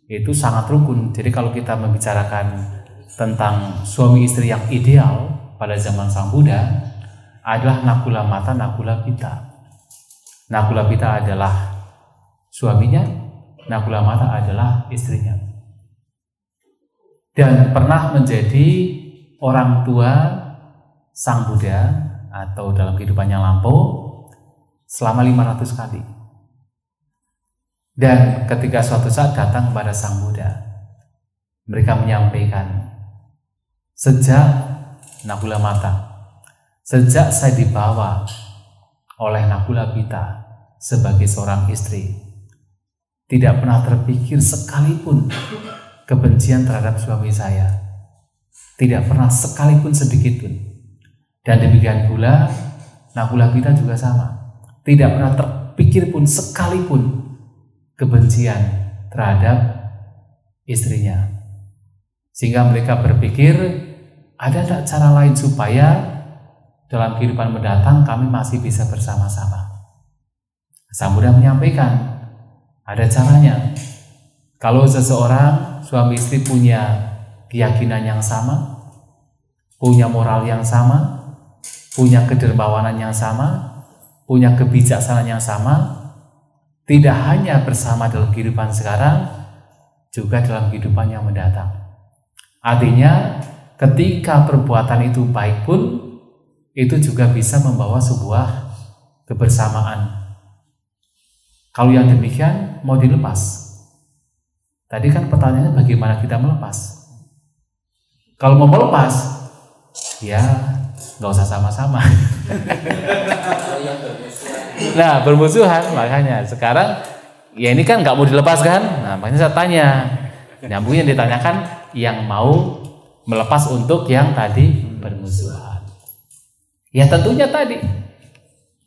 itu sangat rukun. Jadi kalau kita membicarakan tentang suami istri yang ideal pada zaman Sang Buddha adalah Nakula Mata, Nakula Pita. Nakula Pita adalah suaminya, Nakula Mata adalah istrinya. Dan pernah menjadi orang tua Sang Buddha atau dalam kehidupan yang lampau selama 500 kali. Dan ketika suatu saat datang kepada Sang Buddha, mereka menyampaikan, sejak Nakula Mata, sejak saya dibawa oleh Nakula Pita sebagai seorang istri, tidak pernah terpikir sekalipun kebencian terhadap suami saya, tidak pernah sekalipun sedikit pun. Dan demikian pula Nakula Pita juga sama, tidak pernah terpikir pun sekalipun kebencian terhadap istrinya. Sehingga mereka berpikir, ada tak cara lain supaya dalam kehidupan mendatang kami masih bisa bersama-sama? Sang Buddha menyampaikan, ada caranya. Kalau seseorang suami istri punya keyakinan yang sama, punya moral yang sama, punya kedermawanan yang sama, punya kebijaksanaan yang sama, tidak hanya bersama dalam kehidupan sekarang, juga dalam kehidupan yang mendatang. Artinya, ketika perbuatan itu baik pun, itu juga bisa membawa sebuah kebersamaan. Kalau yang demikian mau dilepas. Tadi kan pertanyaannya bagaimana kita melepas. Kalau mau melepas, ya nggak usah sama-sama. Nah, bermusuhan, makanya sekarang ya ini kan nggak mau dilepaskan. Nah, makanya saya tanya, nyambungnya ditanyakan yang mau melepas untuk yang tadi bermusuhan. Ya tentunya tadi,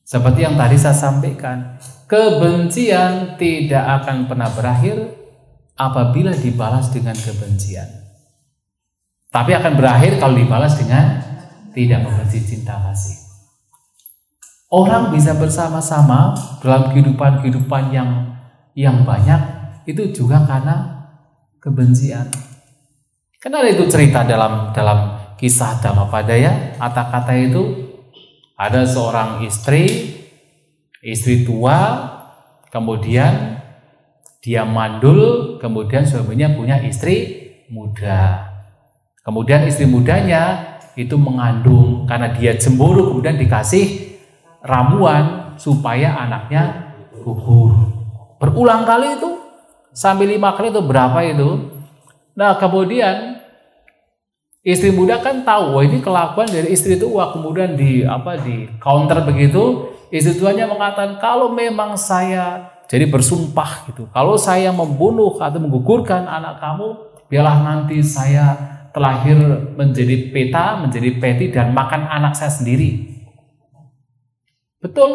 seperti yang tadi saya sampaikan, kebencian tidak akan pernah berakhir apabila dibalas dengan kebencian. Tapi akan berakhir kalau dibalas dengan tidak membenci, cinta kasih. Orang bisa bersama-sama dalam kehidupan yang banyak itu juga karena kebencian. Kan ada itu cerita dalam kisah Dhammapadaya, kata-kata itu ada seorang istri tua, kemudian dia mandul, kemudian suaminya punya istri muda. Kemudian istri mudanya itu mengandung, karena dia cemburu kemudian dikasih ramuan supaya anaknya gugur. Berulang kali itu, sampai 5 kali itu berapa itu. Nah kemudian istri muda kan tahu, wah ini kelakuan dari istri itu, wah kemudian di counter begitu. Istri tuanya mengatakan, kalau memang saya jadi bersumpah gitu, kalau saya membunuh atau menggugurkan anak kamu, biarlah nanti saya terlahir menjadi peta, menjadi peti dan makan anak saya sendiri. Betul,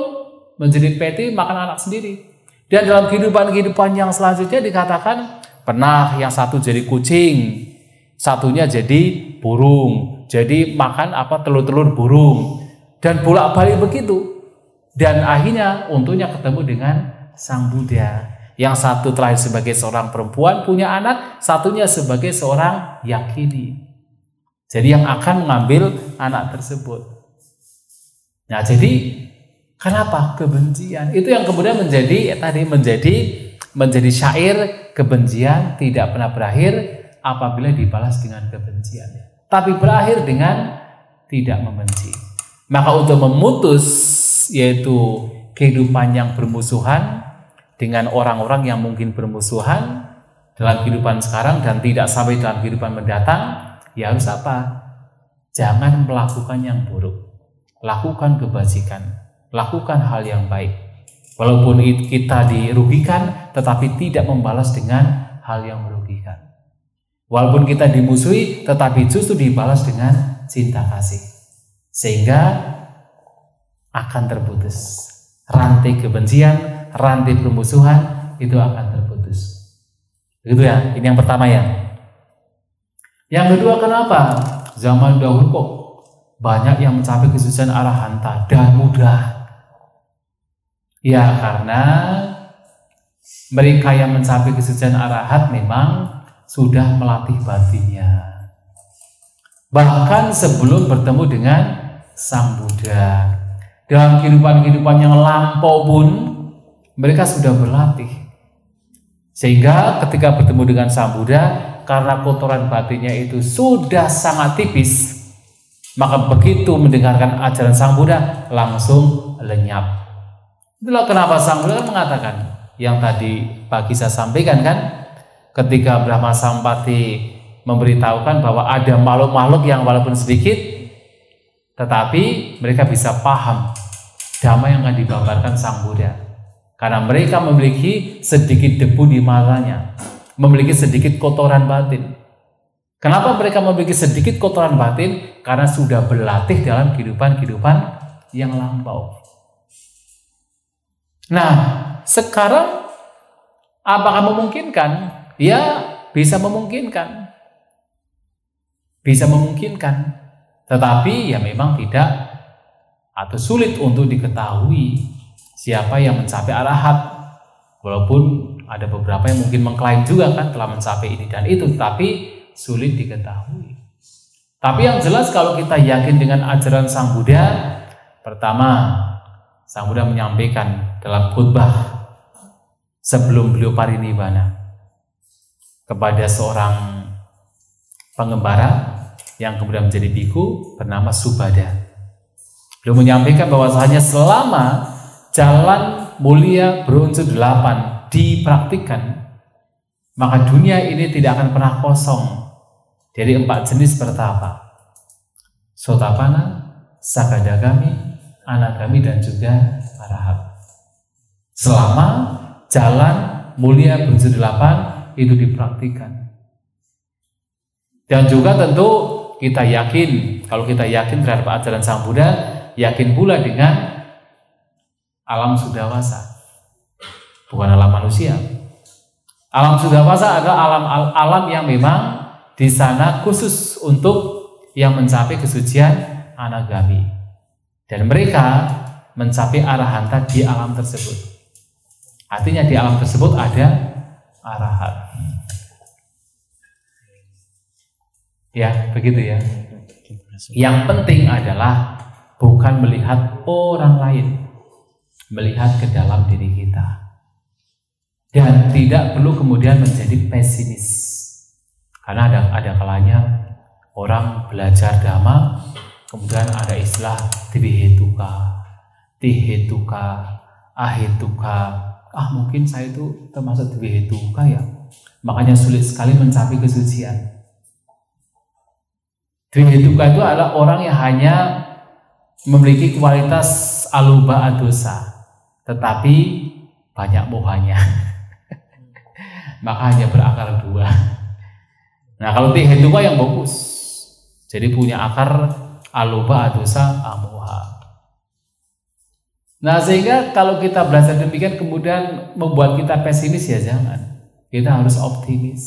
menjadi peti makan anak sendiri. Dan dalam kehidupan yang selanjutnya dikatakan pernah yang satu jadi kucing, satunya jadi burung, jadi makan telur-telur burung, dan bolak-balik begitu. Dan akhirnya untungnya ketemu dengan Sang Buddha. Yang satu terlahir sebagai seorang perempuan punya anak, satunya sebagai seorang yakini. Jadi yang akan mengambil anak tersebut. Nah jadi kenapa kebencian? Itu yang kemudian menjadi syair kebencian tidak pernah berakhir apabila dibalas dengan kebencian. Tapi berakhir dengan tidak membenci. Maka untuk memutus yaitu kehidupan yang bermusuhan dengan orang-orang yang mungkin bermusuhan dalam kehidupan sekarang dan tidak sampai dalam kehidupan mendatang, ya harus apa? Jangan melakukan yang buruk. Lakukan kebajikan. Lakukan hal yang baik. Walaupun kita dirugikan, tetapi tidak membalas dengan hal yang merugikan. Walaupun kita dimusuhi, tetapi justru dibalas dengan cinta kasih. Sehingga akan terputus. Rantai kebencian, rantai permusuhan itu akan terputus. Begitu ya, ini yang pertama ya. Yang kedua, kenapa zaman dahulu kok banyak yang mencapai kesucian arahanta dan mudah? Ya karena mereka yang mencapai kesucian arahat memang sudah melatih batinnya. Bahkan sebelum bertemu dengan Sang Buddha, dalam kehidupan yang lampau pun mereka sudah berlatih. Sehingga ketika bertemu dengan Sang Buddha, karena kotoran batinnya itu sudah sangat tipis, maka begitu mendengarkan ajaran Sang Buddha langsung lenyap. Itulah kenapa Sang Buddha mengatakan yang tadi pagi saya sampaikan kan, ketika Brahma Sampati memberitahukan bahwa ada makhluk-makhluk yang walaupun sedikit tetapi mereka bisa paham dhamma yang akan digambarkan Sang Buddha, karena mereka memiliki sedikit debu di matanya, memiliki sedikit kotoran batin. Kenapa mereka memiliki sedikit kotoran batin? Karena sudah berlatih dalam kehidupan yang lampau. Nah, sekarang apakah memungkinkan? Ya, bisa memungkinkan. Bisa memungkinkan. Tetapi ya memang tidak atau sulit untuk diketahui siapa yang mencapai arahat. Walaupun ada beberapa yang mungkin mengklaim juga kan telah mencapai ini dan itu, tapi sulit diketahui. Tapi yang jelas kalau kita yakin dengan ajaran Sang Buddha, pertama, Sang Buddha menyampaikan dalam khutbah sebelum beliau parinibbana kepada seorang pengembara yang kemudian menjadi biku bernama Subhada. Beliau menyampaikan bahwasanya selama jalan mulia berunsur 8 dipraktikkan, maka dunia ini tidak akan pernah kosong dari 4 jenis pertapa: Sotapanna, Sakadagami, Anagami, dan juga Arahat. Selama jalan mulia berunsur 8 itu dipraktikkan. Dan juga tentu kita yakin, kalau kita yakin terhadap ajaran Sang Buddha, yakin pula dengan alam sudawasa, bukan alam manusia. Alam sudawasa adalah alam yang memang di sana khusus untuk yang mencapai kesucian anagami, dan mereka mencapai arahanta di alam tersebut. Artinya di alam tersebut ada arahat. Ya, begitu ya. Yang penting adalah bukan melihat orang lain, melihat ke dalam diri kita. Dan tidak perlu kemudian menjadi pesimis. Karena ada kalanya orang belajar dhamma, kemudian ada istilah dibihetuka. tihetuka, ahetuka. Mungkin saya itu termasuk tihetuka ya. Makanya sulit sekali mencapai kesucian. Tihetuka itu adalah orang yang hanya memiliki kualitas aluba adosa, tetapi banyak mohanya. Maka hanya berakar 2. Nah, kalau tihetuka yang bagus, jadi punya akar aluba adosa amoha. Nah, sehingga kalau kita belajar demikian kemudian membuat kita pesimis, ya jangan. Kita harus optimis.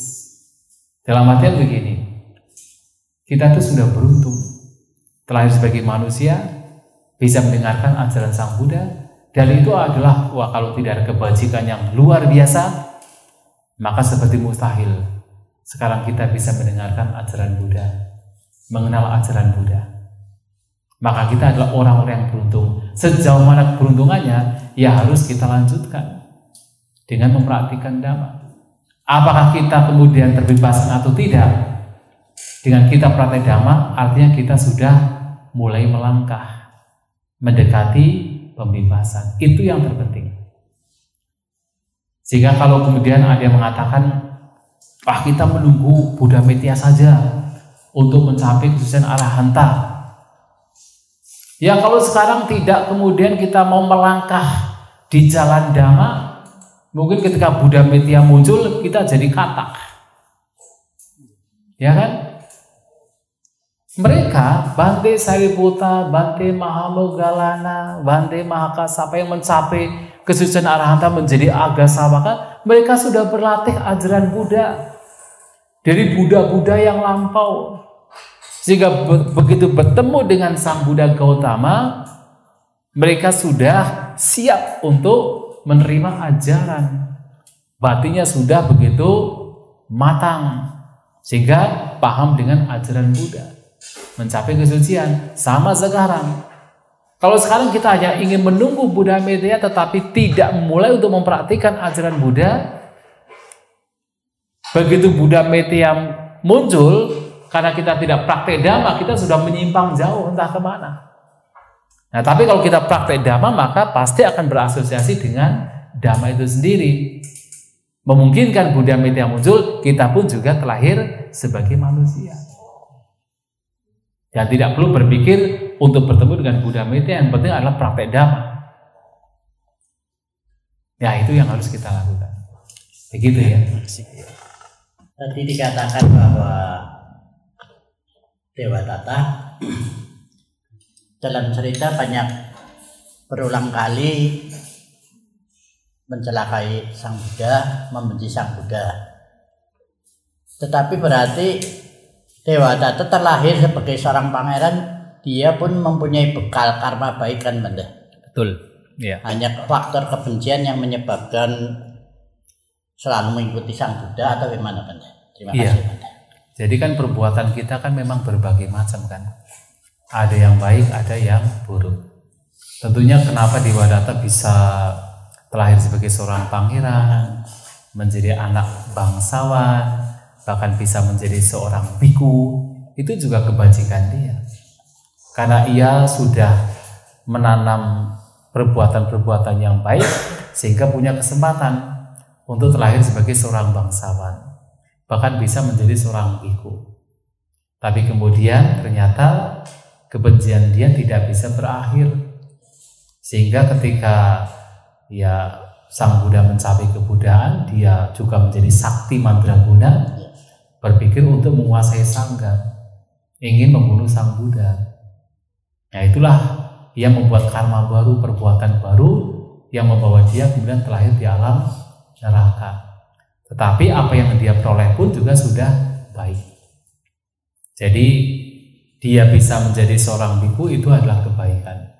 Dalam artian begini, kita tuh sudah beruntung terlahir sebagai manusia, bisa mendengarkan ajaran Sang Buddha, dan itu adalah, kalau tidak ada kebajikan yang luar biasa, maka seperti mustahil sekarang kita bisa mendengarkan ajaran Buddha, mengenal ajaran Buddha. Maka kita adalah orang-orang yang beruntung. Sejauh mana keberuntungannya, ya harus kita lanjutkan dengan mempraktikkan Dhamma. Apakah kita kemudian terbebas atau tidak? Dengan kita praktek Dhamma, artinya kita sudah mulai melangkah mendekati pembebasan. Itu yang terpenting. Sehingga kalau kemudian ada yang mengatakan, kita menunggu Buddha Metya saja untuk mencapai kesucian arahanta. Ya, kalau sekarang tidak kemudian kita mau melangkah di jalan Dhamma, mungkin ketika Buddha Metya muncul kita jadi katak. Ya kan? Mereka, Bante Sariputta, Bante Mahamoggallana, Bante Mahakassapa yang mencapai kesucian arahanta menjadi Agasawaka, mereka sudah berlatih ajaran Buddha dari Buddha-Buddha yang lampau. Sehingga begitu bertemu dengan Sang Buddha Gautama, mereka sudah siap untuk menerima ajaran. Batinnya sudah begitu matang, sehingga paham dengan ajaran Buddha, mencapai kesucian. Sama sekarang. Kalau sekarang kita hanya ingin menunggu Buddha Metya tetapi tidak memulai untuk mempraktikkan ajaran Buddha, begitu Buddha Metya muncul, karena kita tidak praktek Dhamma, kita sudah menyimpang jauh entah kemana. Nah, tapi kalau kita praktek Dhamma, maka pasti akan berasosiasi dengan Dhamma itu sendiri. Memungkinkan Buddha Metya muncul, kita pun juga terlahir sebagai manusia. Dan tidak perlu berpikir untuk bertemu dengan Buddha Metya, yang penting adalah praktek Dhamma. Ya, itu yang harus kita lakukan. Begitu ya. Tadi dikatakan bahwa Dewadatta dalam cerita banyak berulang kali mencelakai Sang Buddha, membenci Sang Buddha. Tetapi berarti Dewadatta terlahir sebagai seorang pangeran, dia pun mempunyai bekal karma baik kan, Banda? Betul. Ya. Hanya faktor kebencian yang menyebabkan selalu mengikuti Sang Buddha atau bagaimana, Banda? Terima kasih, Banda. Jadi kan perbuatan kita kan memang berbagai macam kan. Ada yang baik, ada yang buruk. Tentunya kenapa Dewadatta bisa terlahir sebagai seorang pangeran, menjadi anak bangsawan, bahkan bisa menjadi seorang biku, itu juga kebajikan dia. Karena ia sudah menanam perbuatan-perbuatan yang baik sehingga punya kesempatan untuk terlahir sebagai seorang bangsawan, bahkan bisa menjadi seorang biku. Tapi kemudian ternyata kebencian dia tidak bisa berakhir, sehingga ketika Sang Buddha mencapai kebuddhaan, dia juga menjadi sakti mandraguna, berpikir untuk menguasai sangga, ingin membunuh Sang Buddha. Nah, itulah ia membuat karma baru, perbuatan baru yang membawa dia kemudian terlahir di alam neraka. Tetapi apa yang dia peroleh pun juga sudah baik. Jadi dia bisa menjadi seorang biku, itu adalah kebaikan.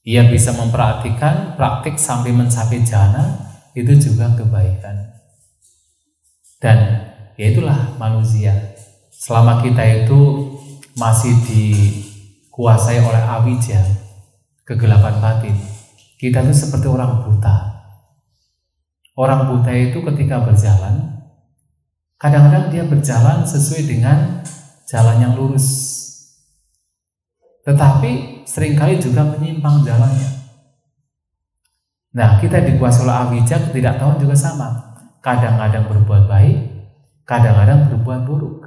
Ia bisa mempraktikkan praktik sampai mencapai jhana, itu juga kebaikan. Dan ya itulah manusia. Selama kita itu masih dikuasai oleh awija, kegelapan batin, kita itu seperti orang buta. Orang buta itu ketika berjalan, kadang-kadang dia berjalan sesuai dengan jalan yang lurus, tetapi seringkali juga menyimpang jalannya. Nah, kita dikuasai oleh awija, ketidaktahuan juga sama. Kadang-kadang berbuat baik, kadang-kadang berbuat buruk,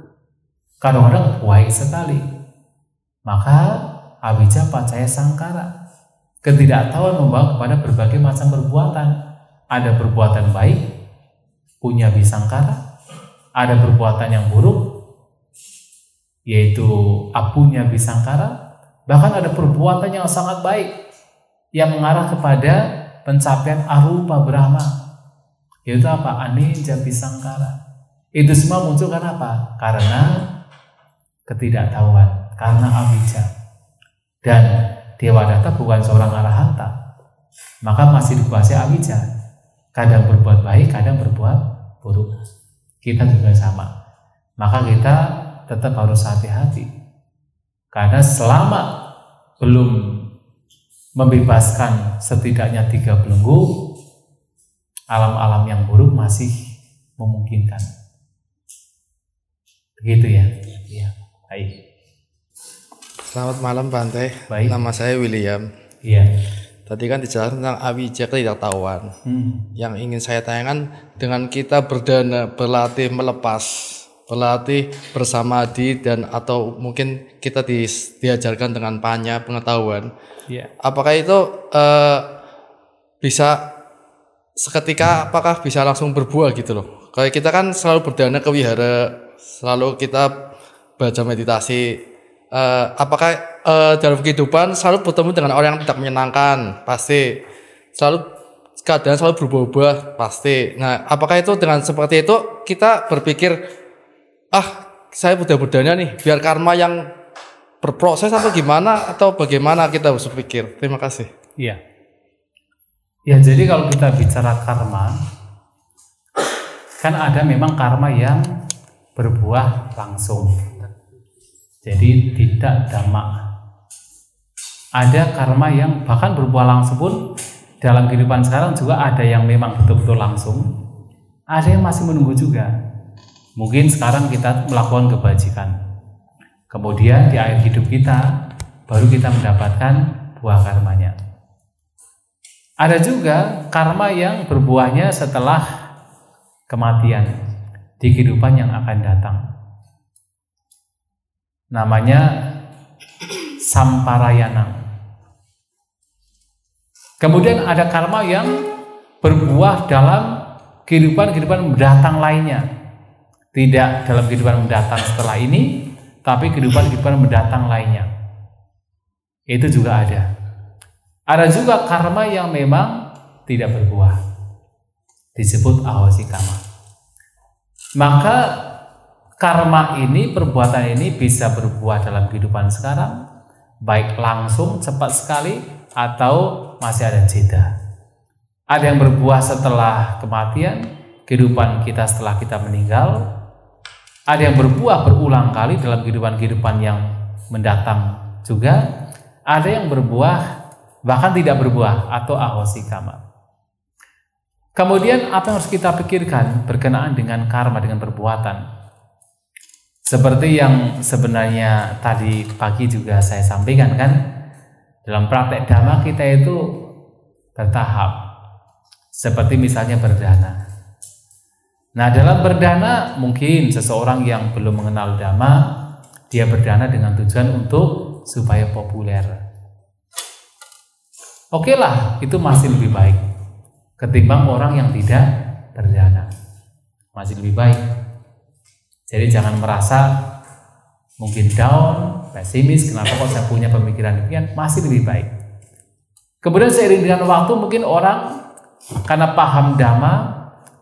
kadang-kadang baik sekali. Maka awija pacaya sangkara. Ketidaktahuan membawa kepada berbagai macam perbuatan. Ada perbuatan baik, punya bisangkara. Ada perbuatan yang buruk, yaitu apunya bisangkara. Bahkan ada perbuatan yang sangat baik yang mengarah kepada pencapaian arupa Brahma, yaitu apa? Aninja bisangkara. Itu semua muncul karena apa? Karena ketidaktahuan, karena awija. Dan Dewadatta bukan seorang arahanta, maka masih dikuasai awija. Kadang berbuat baik, kadang berbuat buruk. Kita juga sama. Maka kita tetap harus hati-hati. Karena selama belum membebaskan setidaknya 3 belenggu, alam-alam yang buruk masih memungkinkan. Begitu ya. Iya. Baik. Selamat malam Bante. Baik. Nama saya William. Iya. Tadi kan dijelaskan tentang awija, ketidaktahuan. Yang ingin saya tanyakan, dengan kita berdana, berlatih melepas, berlatih bersamadhi, dan atau mungkin kita diajarkan dengan panya pengetahuan. Iya. Apakah itu bisa seketika, apakah bisa langsung berbuah gitu loh? Kayak kita kan selalu berdana ke wihara, selalu kita baca meditasi. Apakah dalam kehidupan selalu bertemu dengan orang yang tidak menyenangkan? Pasti. Selalu keadaan selalu berubah-ubah, pasti. Nah, apakah itu dengan seperti itu kita berpikir, saya udah berdana nih, biar karma yang berproses atau gimana, atau bagaimana kita harus berpikir? Terima kasih. Iya. Ya, jadi kalau kita bicara karma, kan ada memang karma yang berbuah langsung. Jadi tidak damak. Ada karma yang bahkan berbuah langsung pun dalam kehidupan sekarang juga ada yang memang betul-betul langsung. Ada yang masih menunggu juga. Mungkin sekarang kita melakukan kebajikan. Kemudian di akhir hidup kita baru kita mendapatkan buah karmanya. Ada juga karma yang berbuahnya setelah kematian di kehidupan yang akan datang. Namanya samparayana. Kemudian ada karma yang berbuah dalam kehidupan mendatang lainnya. Tidak dalam kehidupan mendatang setelah ini, tapi kehidupan mendatang lainnya. Itu juga ada. Ada juga karma yang memang tidak berbuah. Disebut ahosikama. Maka karma ini, perbuatan ini bisa berbuah dalam kehidupan sekarang, baik langsung cepat sekali atau masih ada jeda. Ada yang berbuah setelah kematian, kehidupan kita setelah kita meninggal. Ada yang berbuah berulang kali dalam kehidupan yang mendatang juga. Ada yang berbuah bahkan tidak berbuah atau ahosikama. Kemudian apa yang harus kita pikirkan berkenaan dengan karma, dengan perbuatan? Seperti yang sebenarnya tadi pagi juga saya sampaikan kan, dalam praktek dhamma kita itu bertahap. Seperti misalnya berdana. Nah, dalam berdana mungkin seseorang yang belum mengenal dhamma, dia berdana dengan tujuan untuk supaya populer. Oke lah, itu masih lebih baik ketimbang orang yang tidak berdana. Masih lebih baik. Jadi jangan merasa mungkin down, pesimis, kenapa kok saya punya pemikiran demikian, masih lebih baik. Kemudian seiring dengan waktu mungkin orang karena paham dhamma,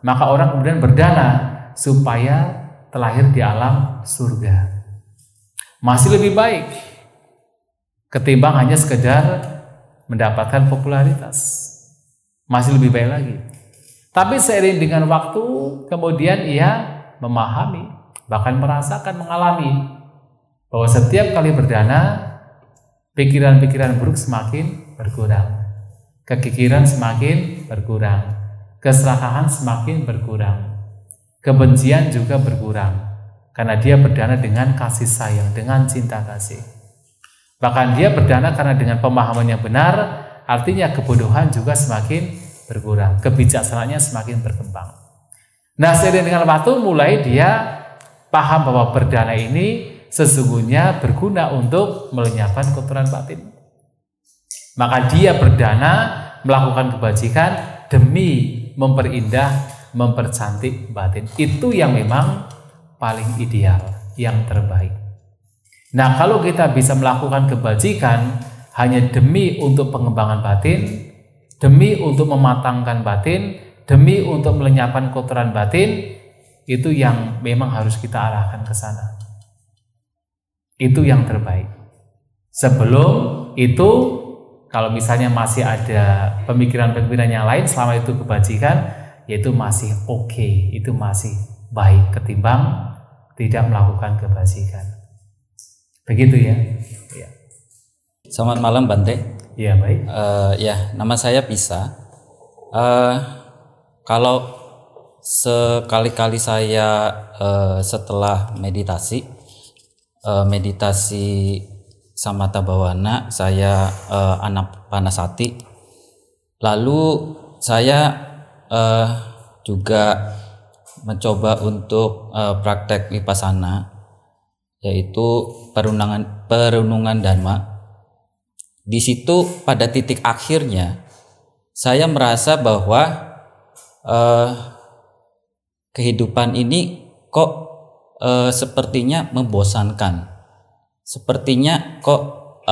maka orang kemudian berdana supaya terlahir di alam surga. Masih lebih baik ketimbang hanya sekedar mendapatkan popularitas. Masih lebih baik lagi. Tapi seiring dengan waktu kemudian ia memahami, bahkan merasakan, mengalami bahwa setiap kali berdana pikiran-pikiran buruk semakin berkurang, kekikiran semakin berkurang, keserakahan semakin berkurang, kebencian juga berkurang, karena dia berdana dengan kasih sayang, dengan cinta kasih. Bahkan dia berdana karena dengan pemahaman yang benar, artinya kebodohan juga semakin berkurang, kebijaksanaannya semakin berkembang. Nah, seiring dengan waktu mulai dia paham bahwa berdana ini sesungguhnya berguna untuk melenyapkan kotoran batin. Maka dia berdana melakukan kebajikan demi memperindah, mempercantik batin. Itu yang memang paling ideal, yang terbaik. Nah, kalau kita bisa melakukan kebajikan hanya demi untuk pengembangan batin, demi untuk mematangkan batin, demi untuk melenyapkan kotoran batin, itu yang memang harus kita arahkan ke sana. Itu yang terbaik. Sebelum itu, kalau misalnya masih ada pemikiran-pemikiran yang lain selama itu kebajikan, yaitu masih oke, itu masih baik ketimbang tidak melakukan kebajikan. Begitu ya. Ya. Selamat malam Bante. Iya baik. Ya, nama saya Pisa. Kalau sekali-kali saya setelah meditasi Samatha Bhawana, saya Anapanasati. Lalu saya juga mencoba untuk praktek vipassana, yaitu perenungan dharma. Di situ pada titik akhirnya saya merasa bahwa kehidupan ini kok sepertinya membosankan. Sepertinya kok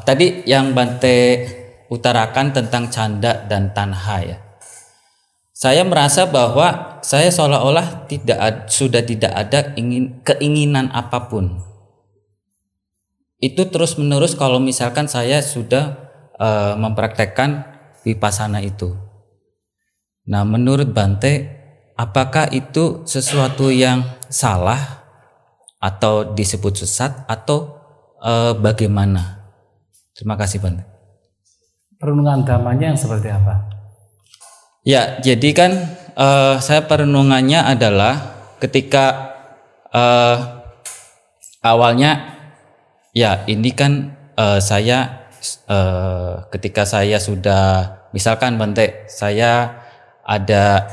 tadi yang Bante utarakan tentang canda dan tanha ya. Saya merasa bahwa saya seolah-olah sudah tidak ada keinginan apapun. Itu terus-menerus kalau misalkan saya sudah mempraktekkan vipassana itu. Nah, menurut Bante, apakah itu sesuatu yang salah atau disebut sesat atau bagaimana? Terima kasih Bante. Perenungan dhamanya yang seperti apa? Ya, jadi kan saya perenungannya adalah ketika awalnya ya ini kan saya ketika saya sudah misalkan Bante, saya ada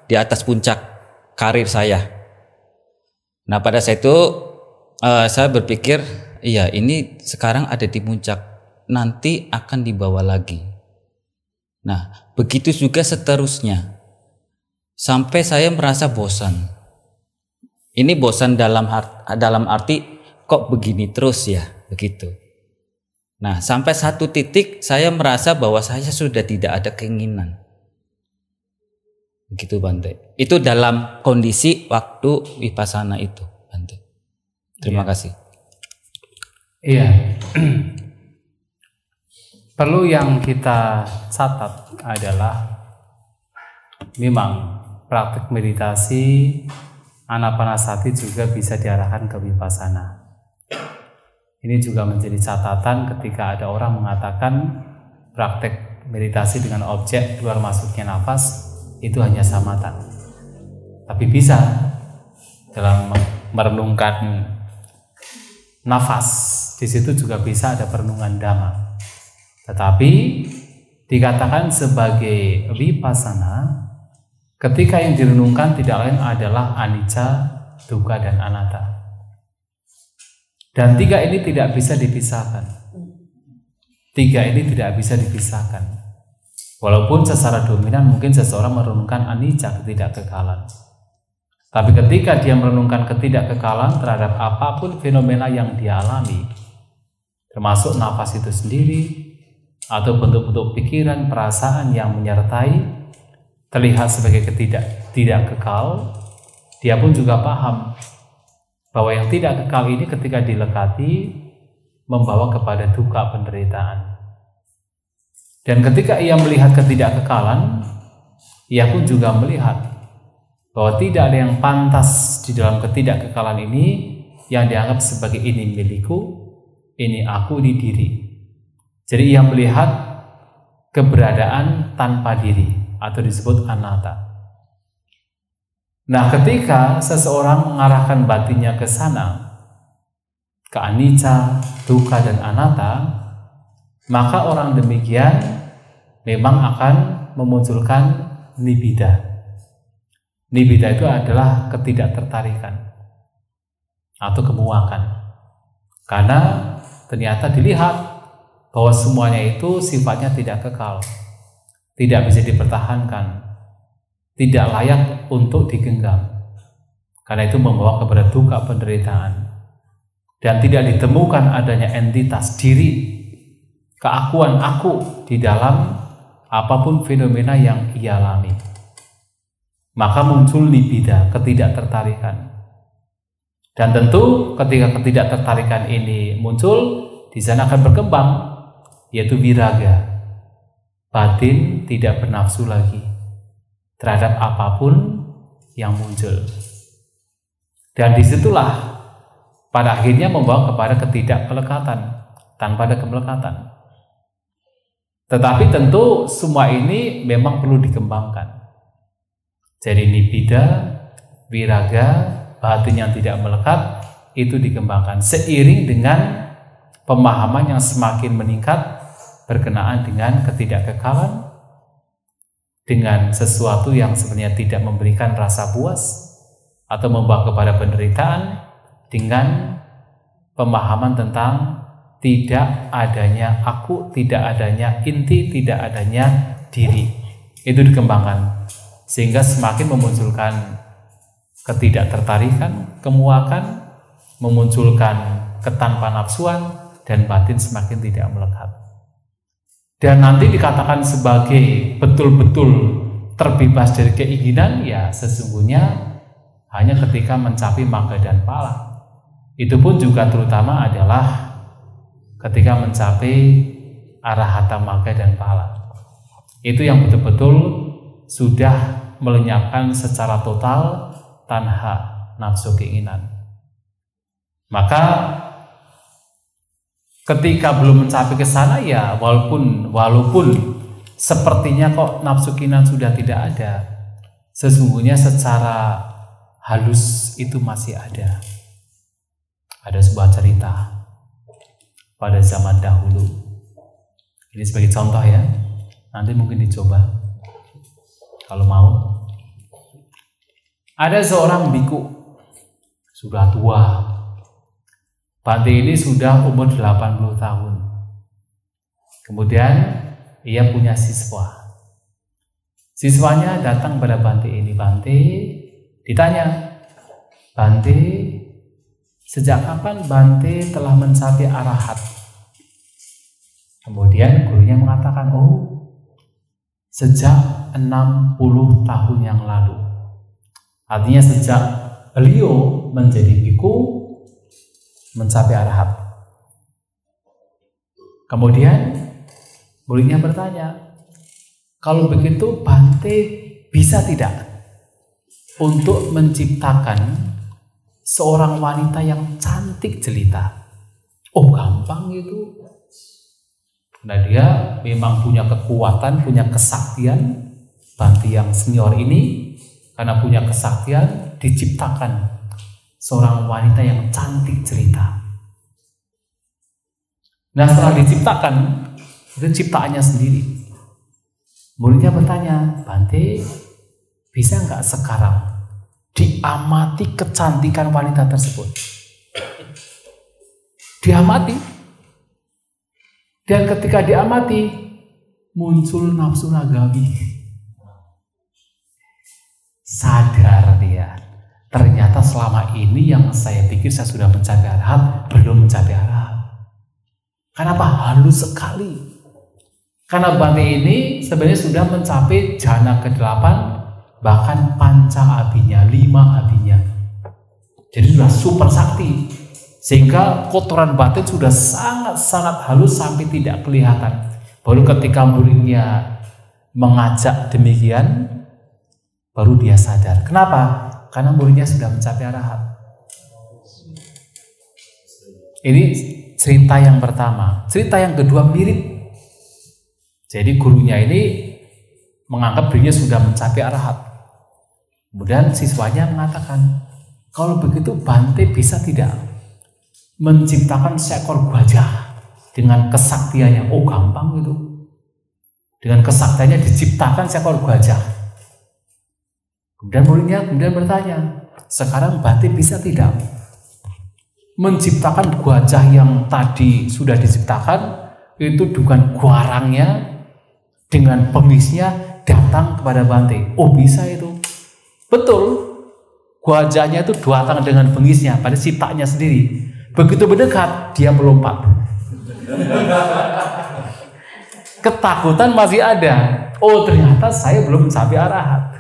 di atas puncak karir saya. Nah, pada saat itu saya berpikir, iya ini sekarang ada di puncak, nanti akan dibawa lagi. Nah, begitu juga seterusnya. Sampai saya merasa bosan. Ini bosan dalam arti kok begini terus ya, begitu. Nah, sampai satu titik saya merasa bahwa saya sudah tidak ada keinginan. Begitu Bante. Itu dalam kondisi waktu vipassana itu, Bante. Terima kasih. Iya. Perlu yang kita catat adalah memang praktik meditasi Anapanasati juga bisa diarahkan ke vipassana. Ini juga menjadi catatan ketika ada orang mengatakan praktek meditasi dengan objek keluar masuknya nafas itu hanya samatha. Tapi bisa dalam merenungkan nafas, di situ juga bisa ada perenungan dhamma. Tetapi dikatakan sebagai vipassana ketika yang direnungkan tidak lain adalah anicca, dukkha dan anatta. Dan tiga ini tidak bisa dipisahkan. Tiga ini tidak bisa dipisahkan. Walaupun secara dominan mungkin seseorang merenungkan anicca, ketidakkekalan. Tapi ketika dia merenungkan ketidakkekalan terhadap apapun fenomena yang dia alami, termasuk nafas itu sendiri, atau bentuk-bentuk pikiran, perasaan yang menyertai, terlihat sebagai tidak kekal, dia pun juga paham bahwa yang tidak kekal ini ketika dilekati membawa kepada duka, penderitaan. Dan ketika ia melihat ketidakkekalan, ia pun juga melihat bahwa tidak ada yang pantas di dalam ketidakkekalan ini yang dianggap sebagai ini milikku, ini aku, ini diri. Jadi ia melihat keberadaan tanpa diri atau disebut anatta. Nah, ketika seseorang mengarahkan batinnya ke sana, ke anicca, dukkha dan anatta, maka orang demikian memang akan memunculkan nibida. Nibida itu adalah ketidaktertarikan atau kemuakan. Karena ternyata dilihat bahwa semuanya itu sifatnya tidak kekal, tidak bisa dipertahankan, tidak layak untuk digenggam. Karena itu membawa kepada duka penderitaan. Dan tidak ditemukan adanya entitas diri, keakuan aku di dalam apapun fenomena yang ia alami. Maka muncul nibida, ketidaktertarikan. Dan tentu ketika ketidaktertarikan ini muncul, di sana akan berkembang, yaitu viraga. Batin tidak bernafsu lagi terhadap apapun yang muncul. Dan disitulah pada akhirnya membawa kepada ketidakmelekatan, tanpa ada kemelekatan. Tetapi tentu semua ini memang perlu dikembangkan. Jadi nibida, viraga, batin yang tidak melekat itu dikembangkan seiring dengan pemahaman yang semakin meningkat berkenaan dengan ketidakkekalan, dengan sesuatu yang sebenarnya tidak memberikan rasa puas atau membawa kepada penderitaan, dengan pemahaman tentang tidak adanya aku, tidak adanya inti, tidak adanya diri. Itu dikembangkan sehingga semakin memunculkan ketidaktertarikan, kemuakan, memunculkan ketanpa nafsuan, dan batin semakin tidak melekat. Dan nanti dikatakan sebagai betul-betul terbebas dari keinginan, ya sesungguhnya hanya ketika mencapai magga dan pala. Itu pun juga terutama adalah ketika mencapai arahata magga dan pala. Itu yang betul-betul sudah melenyapkan secara total tanha, nafsu keinginan. Maka ketika belum mencapai ke sana, ya walaupun sepertinya kok nafsu keinginan sudah tidak ada, sesungguhnya secara halus itu masih ada. Ada sebuah cerita pada zaman dahulu. Ini sebagai contoh ya. Nanti mungkin dicoba kalau mau. Ada seorang biku sudah tua. Bante ini sudah umur 80 tahun. Kemudian ia punya siswa. Siswanya datang pada Bante ini. Bante ditanya, Bante, sejak kapan Bante telah mencapai arahat? Kemudian gurunya mengatakan, sejak 60 tahun yang lalu. Artinya sejak beliau menjadi biku mencapai arahat. Kemudian muridnya bertanya, kalau begitu Bante bisa tidak untuk menciptakan seorang wanita yang cantik jelita? Oh, gampang itu. Nah, dia memang punya kekuatan, punya kesaktian. Bante yang senior ini karena punya kesaktian diciptakan seorang wanita yang cantik jelita. Nah, setelah diciptakan, itu ciptaannya sendiri. Muridnya bertanya, Bante, bisa nggak sekarang diamati kecantikan wanita tersebut? Diamati. Dan ketika diamati, muncul nafsu nagawi. Sadar dia, ternyata selama ini yang saya pikir saya sudah mencapai arahat, belum mencapai arahat. Kenapa? Halus sekali. Karena Bante ini sebenarnya sudah mencapai jana ke-8, bahkan panca abinya, 5 abinya. Jadi sudah super sakti, sehingga kotoran batin sudah sangat-sangat halus sampai tidak kelihatan. Baru ketika muridnya mengajak demikian, baru dia sadar. Kenapa? Karena muridnya sudah mencapai arahat. Ini cerita yang pertama. Cerita yang kedua mirip. Jadi gurunya ini menganggap dirinya sudah mencapai arahat. Kemudian siswanya mengatakan, kalau begitu Bante bisa tidak menciptakan seekor gajah dengan kesaktiannya. Oh gampang itu. Dengan kesaktiannya diciptakan seekor gajah. Kemudian muridnya kemudian bertanya, sekarang Bante bisa tidak menciptakan gajah yang tadi sudah diciptakan itu dengan guarangnya, dengan pengisnya datang kepada Bante. Oh bisa itu. Betul. Gajahnya itu datang dengan pengisnya pada ciptanya sendiri. Begitu mendekat dia melompat. Ketakutan masih ada. Oh ternyata saya belum sampai arahat.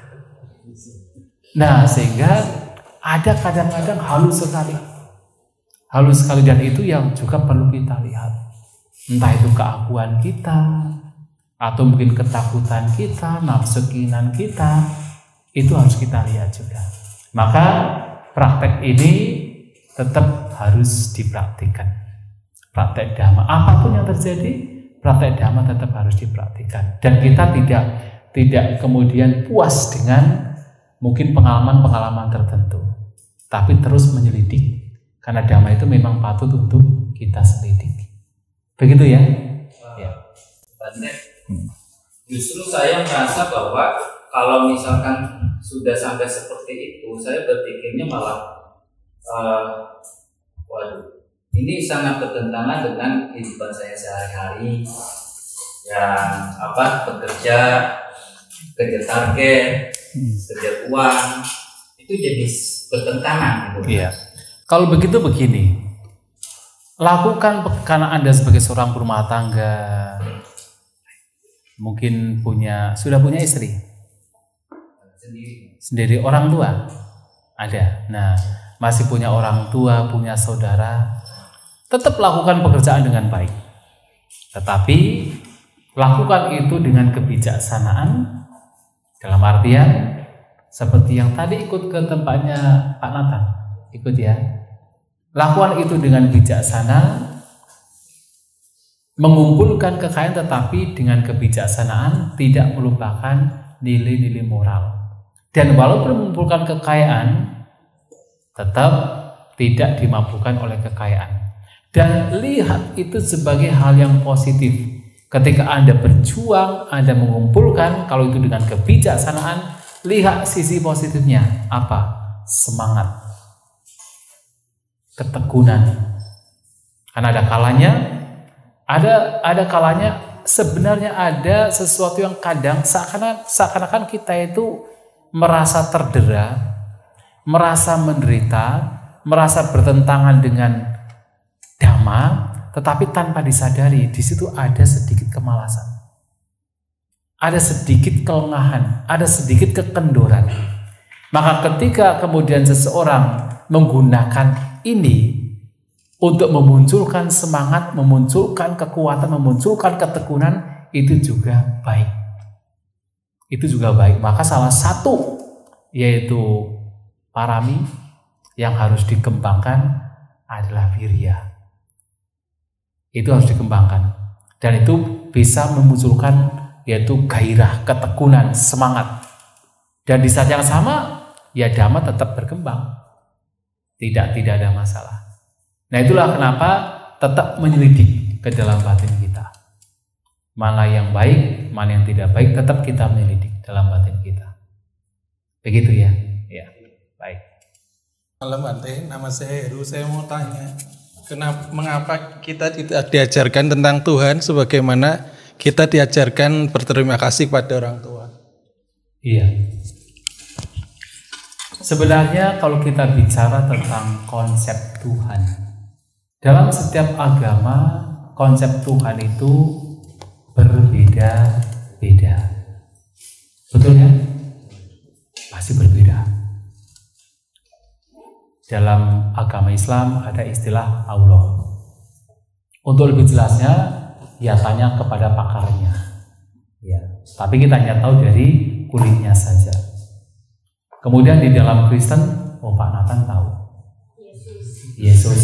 Nah sehingga ada kadang-kadang halus sekali dan itu yang juga perlu kita lihat. Entah itu keakuan kita atau mungkin ketakutan kita, nafsu keinginan kita, itu harus kita lihat juga. Maka praktek ini tetap harus dipraktikkan. Praktek dhamma apapun yang terjadi, praktek dhamma tetap harus dipraktikkan. Dan kita tidak kemudian puas dengan mungkin pengalaman-pengalaman tertentu, tapi terus menyelidik, karena dhamma itu memang patut untuk kita selidiki. Begitu ya? Ya. Justru saya merasa bahwa kalau misalkan sudah sampai seperti itu, saya berpikirnya malah waduh, ini sangat bertentangan dengan kehidupan saya sehari-hari yang bekerja target, kerja uang, itu jadi bertentangan gitu. Iya. Kalau begitu begini, lakukan karena Anda sebagai seorang berumah tangga, mungkin sudah punya istri, sendiri orang tua ada. Nah, masih punya orang tua, punya saudara, tetap lakukan pekerjaan dengan baik. Tetapi lakukan itu dengan kebijaksanaan. Dalam artian seperti yang tadi ikut ke tempatnya Pak Nathan, ikut ya. Lakukan itu dengan bijaksana, mengumpulkan kekayaan tetapi dengan kebijaksanaan, tidak melupakan nilai-nilai moral. Dan walaupun mengumpulkan kekayaan, tetap tidak dimabukkan oleh kekayaan. Dan lihat itu sebagai hal yang positif. Ketika Anda berjuang, Anda mengumpulkan, kalau itu dengan kebijaksanaan, lihat sisi positifnya. Apa? Semangat, ketekunan. Karena ada kalanya sebenarnya ada sesuatu yang kadang seakan-akan kita itu merasa terdera, merasa menderita, merasa bertentangan dengan dhamma, tetapi tanpa disadari di situ ada sedikit kemalasan, ada sedikit kelengahan, ada sedikit kekendoran. Maka ketika kemudian seseorang menggunakan ini untuk memunculkan semangat, memunculkan kekuatan, memunculkan ketekunan, itu juga baik. Itu juga baik. Maka salah satu yaitu parami yang harus dikembangkan adalah wirya. Itu harus dikembangkan, dan itu bisa memunculkan yaitu gairah, ketekunan, semangat. Dan di saat yang sama ya dhamma tetap berkembang, tidak ada masalah. Nah itulah kenapa tetap menyelidik ke dalam batin kita, mana yang baik, mana yang tidak baik, tetap kita menyelidik dalam batin kita. Begitu ya. Ya, baik. Malam Bante, nama saya Heru. Saya mau tanya, mengapa kita tidak diajarkan tentang Tuhan sebagaimana kita diajarkan berterima kasih pada orang tua? Iya. Sebenarnya kalau kita bicara tentang konsep Tuhan, dalam setiap agama konsep Tuhan itu berbeda-beda. Betul ya? Pasti berbeda. Dalam agama Islam ada istilah Allah. Untuk lebih jelasnya, ya tanya kepada pakarnya. Ya, tapi kita hanya tahu dari kulitnya saja. Kemudian di dalam Kristen, Pak Nathan tahu. Yesus,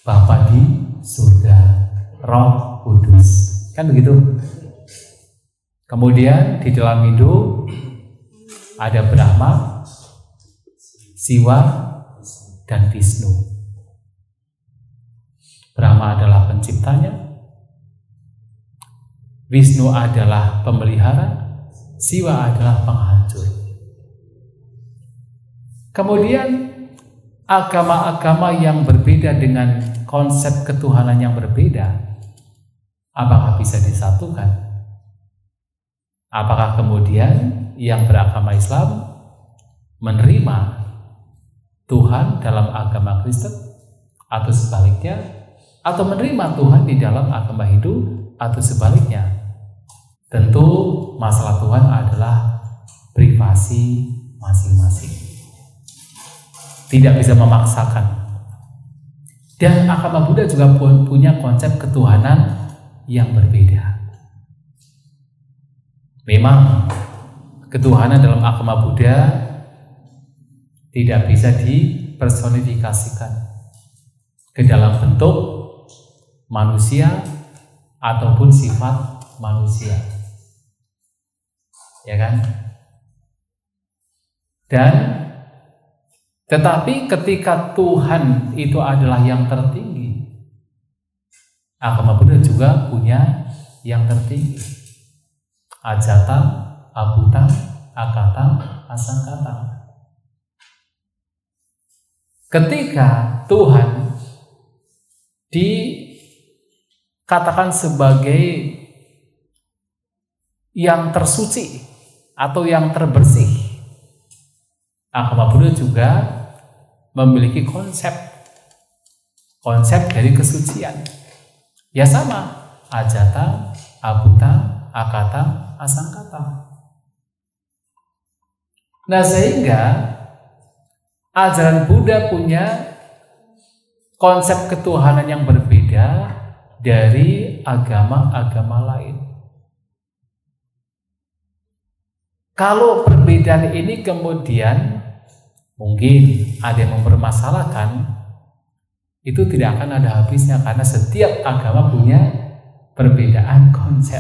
Bapa di surga, Roh Kudus, kan begitu. Kemudian di dalam Hindu ada Brahma, Siwa, dan Wisnu. Brahma adalah penciptanya, Wisnu adalah pemelihara, Siwa adalah penghancur. Kemudian agama-agama yang berbeda dengan konsep ketuhanan yang berbeda, apakah bisa disatukan? Apakah kemudian yang beragama Islam menerima Tuhan dalam agama Kristen, atau sebaliknya, atau menerima Tuhan di dalam agama Hindu, atau sebaliknya? Tentu masalah Tuhan adalah privasi masing-masing, tidak bisa memaksakan. Dan agama Buddha juga punya konsep ketuhanan yang berbeda. Memang ketuhanan dalam agama Buddha tidak bisa dipersonifikasikan ke dalam bentuk manusia ataupun sifat manusia, ya kan? Dan tetapi ketika Tuhan itu adalah yang tertinggi, agama Buddha juga punya yang tertinggi. Ajatang, abutang, akatang, asangkatang. Ketika Tuhan dikatakan sebagai yang tersuci atau yang terbersih, agama Buddha juga memiliki konsep dari kesucian. Ya sama, ajatang, abutang, akatang, asangkatang. Nah, sehingga ajaran Buddha punya konsep ketuhanan yang berbeda dari agama-agama lain. Kalau perbedaan ini kemudian mungkin ada yang mempermasalahkan, itu tidak akan ada habisnya, karena setiap agama punya perbedaan konsep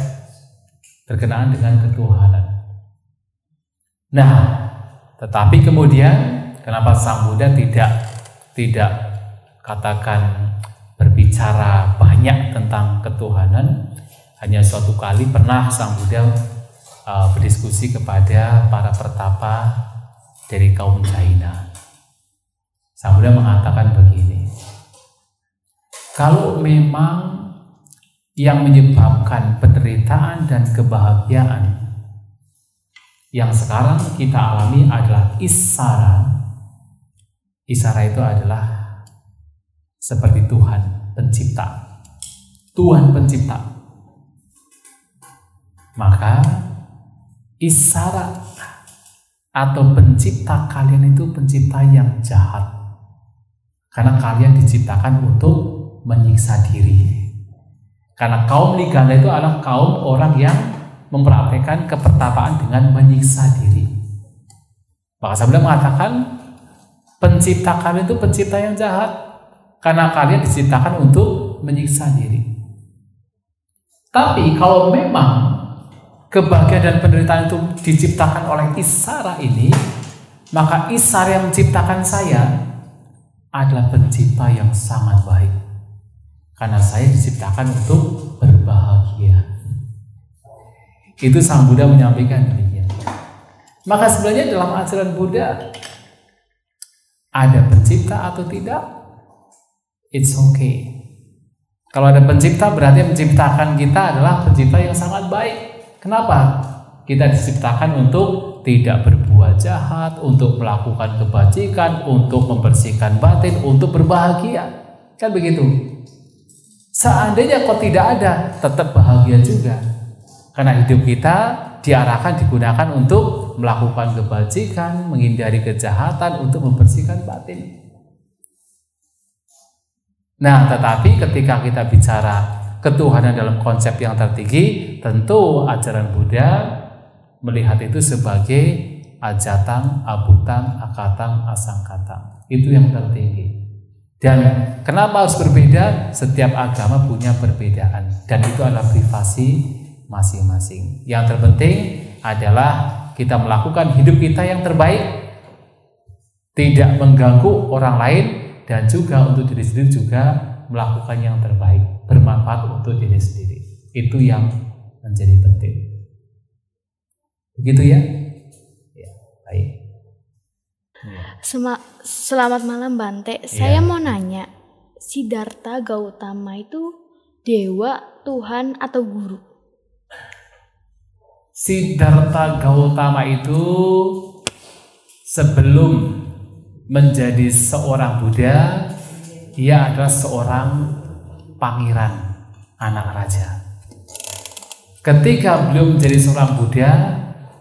berkenaan dengan ketuhanan. Nah, tetapi kemudian kenapa Sang Buddha tidak katakan berbicara banyak tentang ketuhanan? Hanya suatu kali pernah Sang Buddha berdiskusi kepada para pertapa dari kaum Jaina. Sang Buddha mengatakan begini, kalau memang yang menyebabkan penderitaan dan kebahagiaan yang sekarang kita alami adalah isara. Isara itu adalah seperti Tuhan pencipta. Tuhan pencipta. Maka isara atau pencipta kalian itu pencipta yang jahat. Karena kalian diciptakan untuk menyiksa diri. Karena kaum Niganda itu adalah kaum orang yang mempraktikkan kepertapaan dengan menyiksa diri. Maka Sang Buddha mengatakan pencipta kalian itu pencipta yang jahat, karena kalian diciptakan untuk menyiksa diri. Tapi kalau memang kebahagiaan dan penderitaan itu diciptakan oleh Isara ini, maka Isara yang menciptakan saya adalah pencipta yang sangat baik, karena saya diciptakan untuk berbahagia. Itu Sang Buddha menyampaikan demikian. Maka sebenarnya dalam ajaran Buddha ada pencipta atau tidak, it's okay. Kalau ada pencipta berarti menciptakan kita adalah pencipta yang sangat baik. Kenapa? Kita diciptakan untuk tidak berbuat jahat, untuk melakukan kebajikan, untuk membersihkan batin, untuk berbahagia. Kan begitu. Seandainya kok tidak ada, tetap bahagia juga. Karena hidup kita diarahkan, digunakan untuk melakukan kebajikan, menghindari kejahatan, untuk membersihkan batin. Nah, tetapi ketika kita bicara ketuhanan dalam konsep yang tertinggi, tentu ajaran Buddha melihat itu sebagai ajatang, abutang, akatang, asangkatang. Itu yang tertinggi. Dan kenapa harus berbeda? Setiap agama punya perbedaan, dan itu adalah privasi masing-masing. Yang terpenting adalah kita melakukan hidup kita yang terbaik, tidak mengganggu orang lain, dan juga untuk diri sendiri juga melakukan yang terbaik, bermanfaat untuk diri sendiri. Itu yang menjadi penting. Begitu ya? Ya, baik. Ya. Selamat malam Bante. Saya mau nanya, Siddhartha Gautama itu dewa, Tuhan, atau guru? Siddhartha Gautama itu sebelum menjadi seorang Buddha, dia adalah seorang pangeran, anak raja. Ketika beliau menjadi seorang Buddha,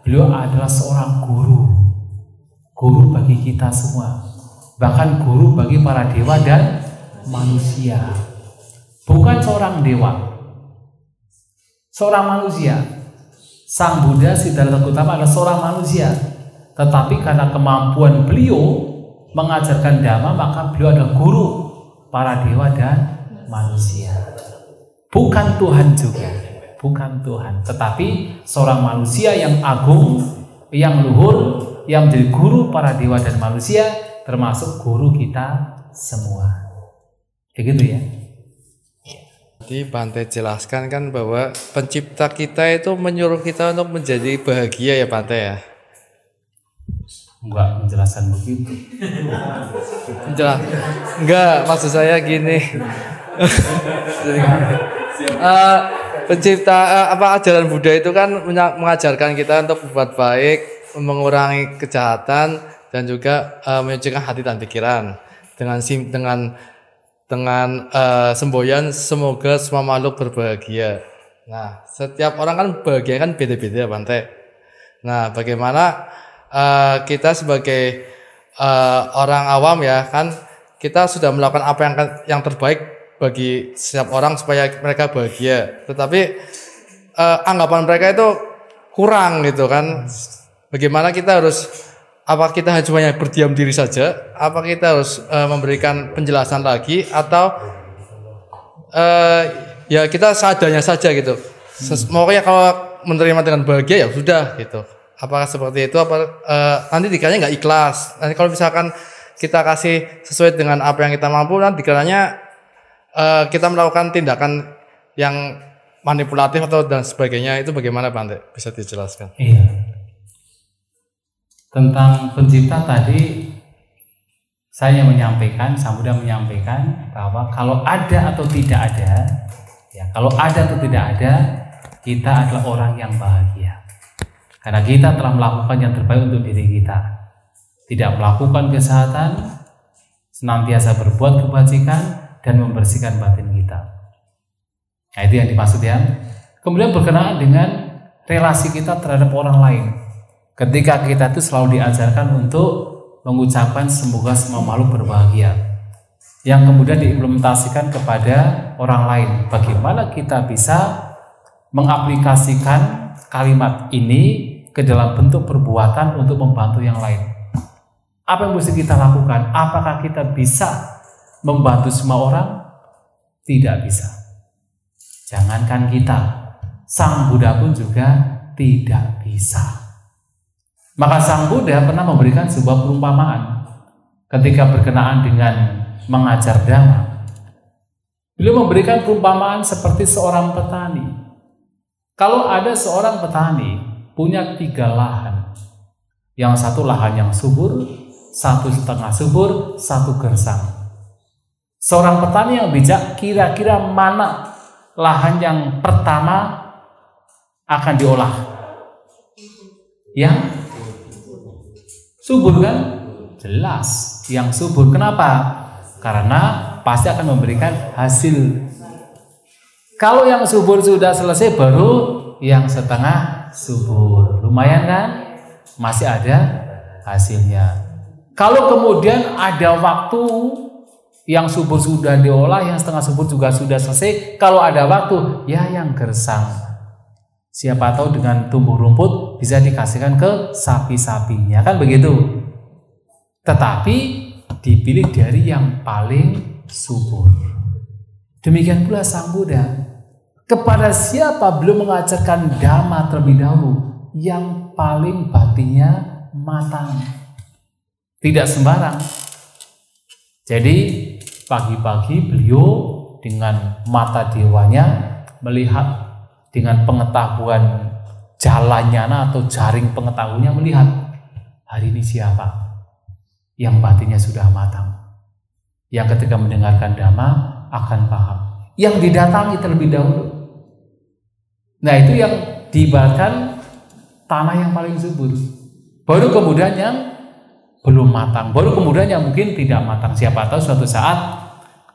beliau adalah seorang guru bagi kita semua, bahkan guru bagi para dewa dan manusia. Bukan seorang dewa, seorang manusia. Sang Buddha Siddhartha Gautama adalah seorang manusia, tetapi karena kemampuan beliau mengajarkan dhamma, maka beliau adalah guru para dewa dan manusia. Bukan Tuhan juga, bukan Tuhan, tetapi seorang manusia yang agung, yang luhur, yang menjadi guru para dewa dan manusia, termasuk guru kita semua. Kayak gitu ya. Jadi Bante jelaskan kan bahwa pencipta kita itu menyuruh kita untuk menjadi bahagia ya Bante ya. Enggak menjelaskan begitu. Enggak, maksud saya gini. Pencipta ajaran Buddha itu kan mengajarkan kita untuk berbuat baik, mengurangi kejahatan, dan juga menyucikan hati dan pikiran dengan semboyan semoga semua makhluk berbahagia. Nah, setiap orang kan bahagia kan beda-beda Bante. Nah, bagaimana kita sebagai orang awam ya kan, kita sudah melakukan apa yang terbaik bagi setiap orang supaya mereka bahagia. Tetapi anggapan mereka itu kurang gitu kan. Bagaimana kita harus, apa kita hanya berdiam diri saja? Apa kita harus memberikan penjelasan lagi, atau ya kita seadanya saja gitu. Pokoknya kalau menerima dengan bahagia ya sudah gitu. Apakah seperti itu? Nanti dikiranya nggak ikhlas. Nanti kalau misalkan kita kasih sesuai dengan apa yang kita mampu, nanti dikiranya kita melakukan tindakan yang manipulatif atau dan sebagainya. Itu bagaimana Bante? Bisa dijelaskan? Iya. Tentang pencipta tadi saya menyampaikan, Sang Buddha menyampaikan bahwa kalau ada atau tidak ada, ya kalau ada atau tidak ada, kita adalah orang yang bahagia. Karena kita telah melakukan yang terbaik untuk diri kita. Tidak melakukan kejahatan, senantiasa berbuat kebajikan, dan membersihkan batin kita. Nah, itu yang dimaksud ya. Kemudian berkenaan dengan relasi kita terhadap orang lain. Ketika kita itu selalu diajarkan untuk mengucapkan semoga semua makhluk berbahagia, yang kemudian diimplementasikan kepada orang lain. Bagaimana kita bisa mengaplikasikan kalimat ini ke dalam bentuk perbuatan untuk membantu yang lain? Apa yang mesti kita lakukan? Apakah kita bisa membantu semua orang? Tidak bisa. Jangankan kita, Sang Buddha pun juga tidak bisa. Maka Sang Buddha pernah memberikan sebuah perumpamaan ketika berkenaan dengan mengajar dhamma. Beliau memberikan perumpamaan seperti seorang petani. Kalau ada seorang petani punya 3 lahan, yang satu lahan yang subur, 1,5 subur, 1 gersang. Seorang petani yang bijak kira-kira mana lahan yang pertama akan diolah? Yang subur kan? Jelas, yang subur. Kenapa? Karena pasti akan memberikan hasil. Kalau yang subur sudah selesai, baru yang setengah subur. Lumayan kan? Masih ada hasilnya. Kalau kemudian ada waktu yang subur sudah diolah, yang setengah subur juga sudah selesai, kalau ada waktu, ya yang gersang. Siapa tahu dengan tumbuh rumput bisa dikasihkan ke sapi-sapinya, kan begitu. Tetapi dipilih dari yang paling subur. Demikian pula Sang Buddha. Kepada siapa beliau mengajarkan dhamma terlebih dahulu? Yang paling batinnya matang. Tidak sembarang. Jadi pagi-pagi beliau dengan mata dewanya, melihat dengan pengetahuan jalannya atau jaring pengetahuannya, melihat hari ini siapa yang batinnya sudah matang, yang ketika mendengarkan dhamma akan paham, yang didatangi terlebih dahulu. Nah, itu yang diibaratkan tanah yang paling subur. Baru kemudian yang belum matang, baru kemudian yang mungkin tidak matang. Siapa tahu suatu saat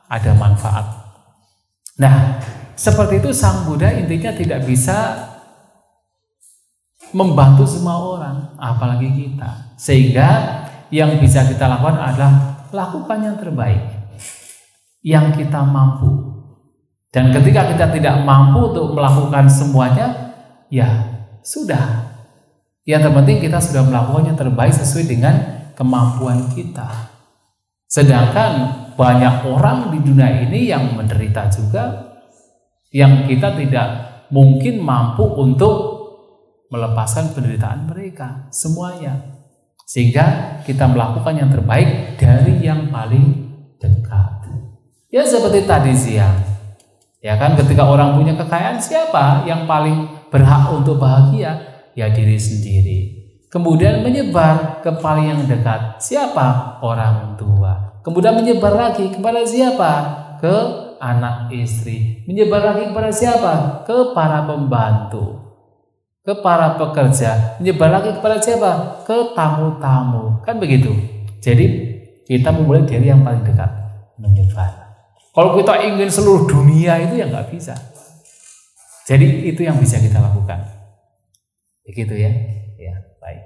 ada manfaat. Nah, seperti itu Sang Buddha intinya tidak bisa membantu semua orang, apalagi kita. Sehingga yang bisa kita lakukan adalah lakukan yang terbaik, yang kita mampu. Dan ketika kita tidak mampu untuk melakukan semuanya, ya sudah. Yang terpenting kita sudah melakukan yang terbaik sesuai dengan kemampuan kita. Sedangkan banyak orang di dunia ini yang menderita juga, yang kita tidak mungkin mampu untuk melepaskan penderitaan mereka semuanya. Sehingga kita melakukan yang terbaik dari yang paling dekat. Ya seperti tadi siang, ya kan, ketika orang punya kekayaan, siapa yang paling berhak untuk bahagia? Ya diri sendiri. Kemudian menyebar ke paling yang dekat, siapa? Orang tua. Kemudian menyebar lagi kepada siapa? Ke anak istri. Menyebar lagi kepada siapa? Ke para pembantu, ke para pekerja. Menyebar lagi kepada siapa? Ke tamu-tamu. Kan begitu. Jadi kita memulai dari yang paling dekat, menyebar. Kalau kita ingin seluruh dunia itu ya nggak bisa. Jadi itu yang bisa kita lakukan. Begitu ya. Ya, baik.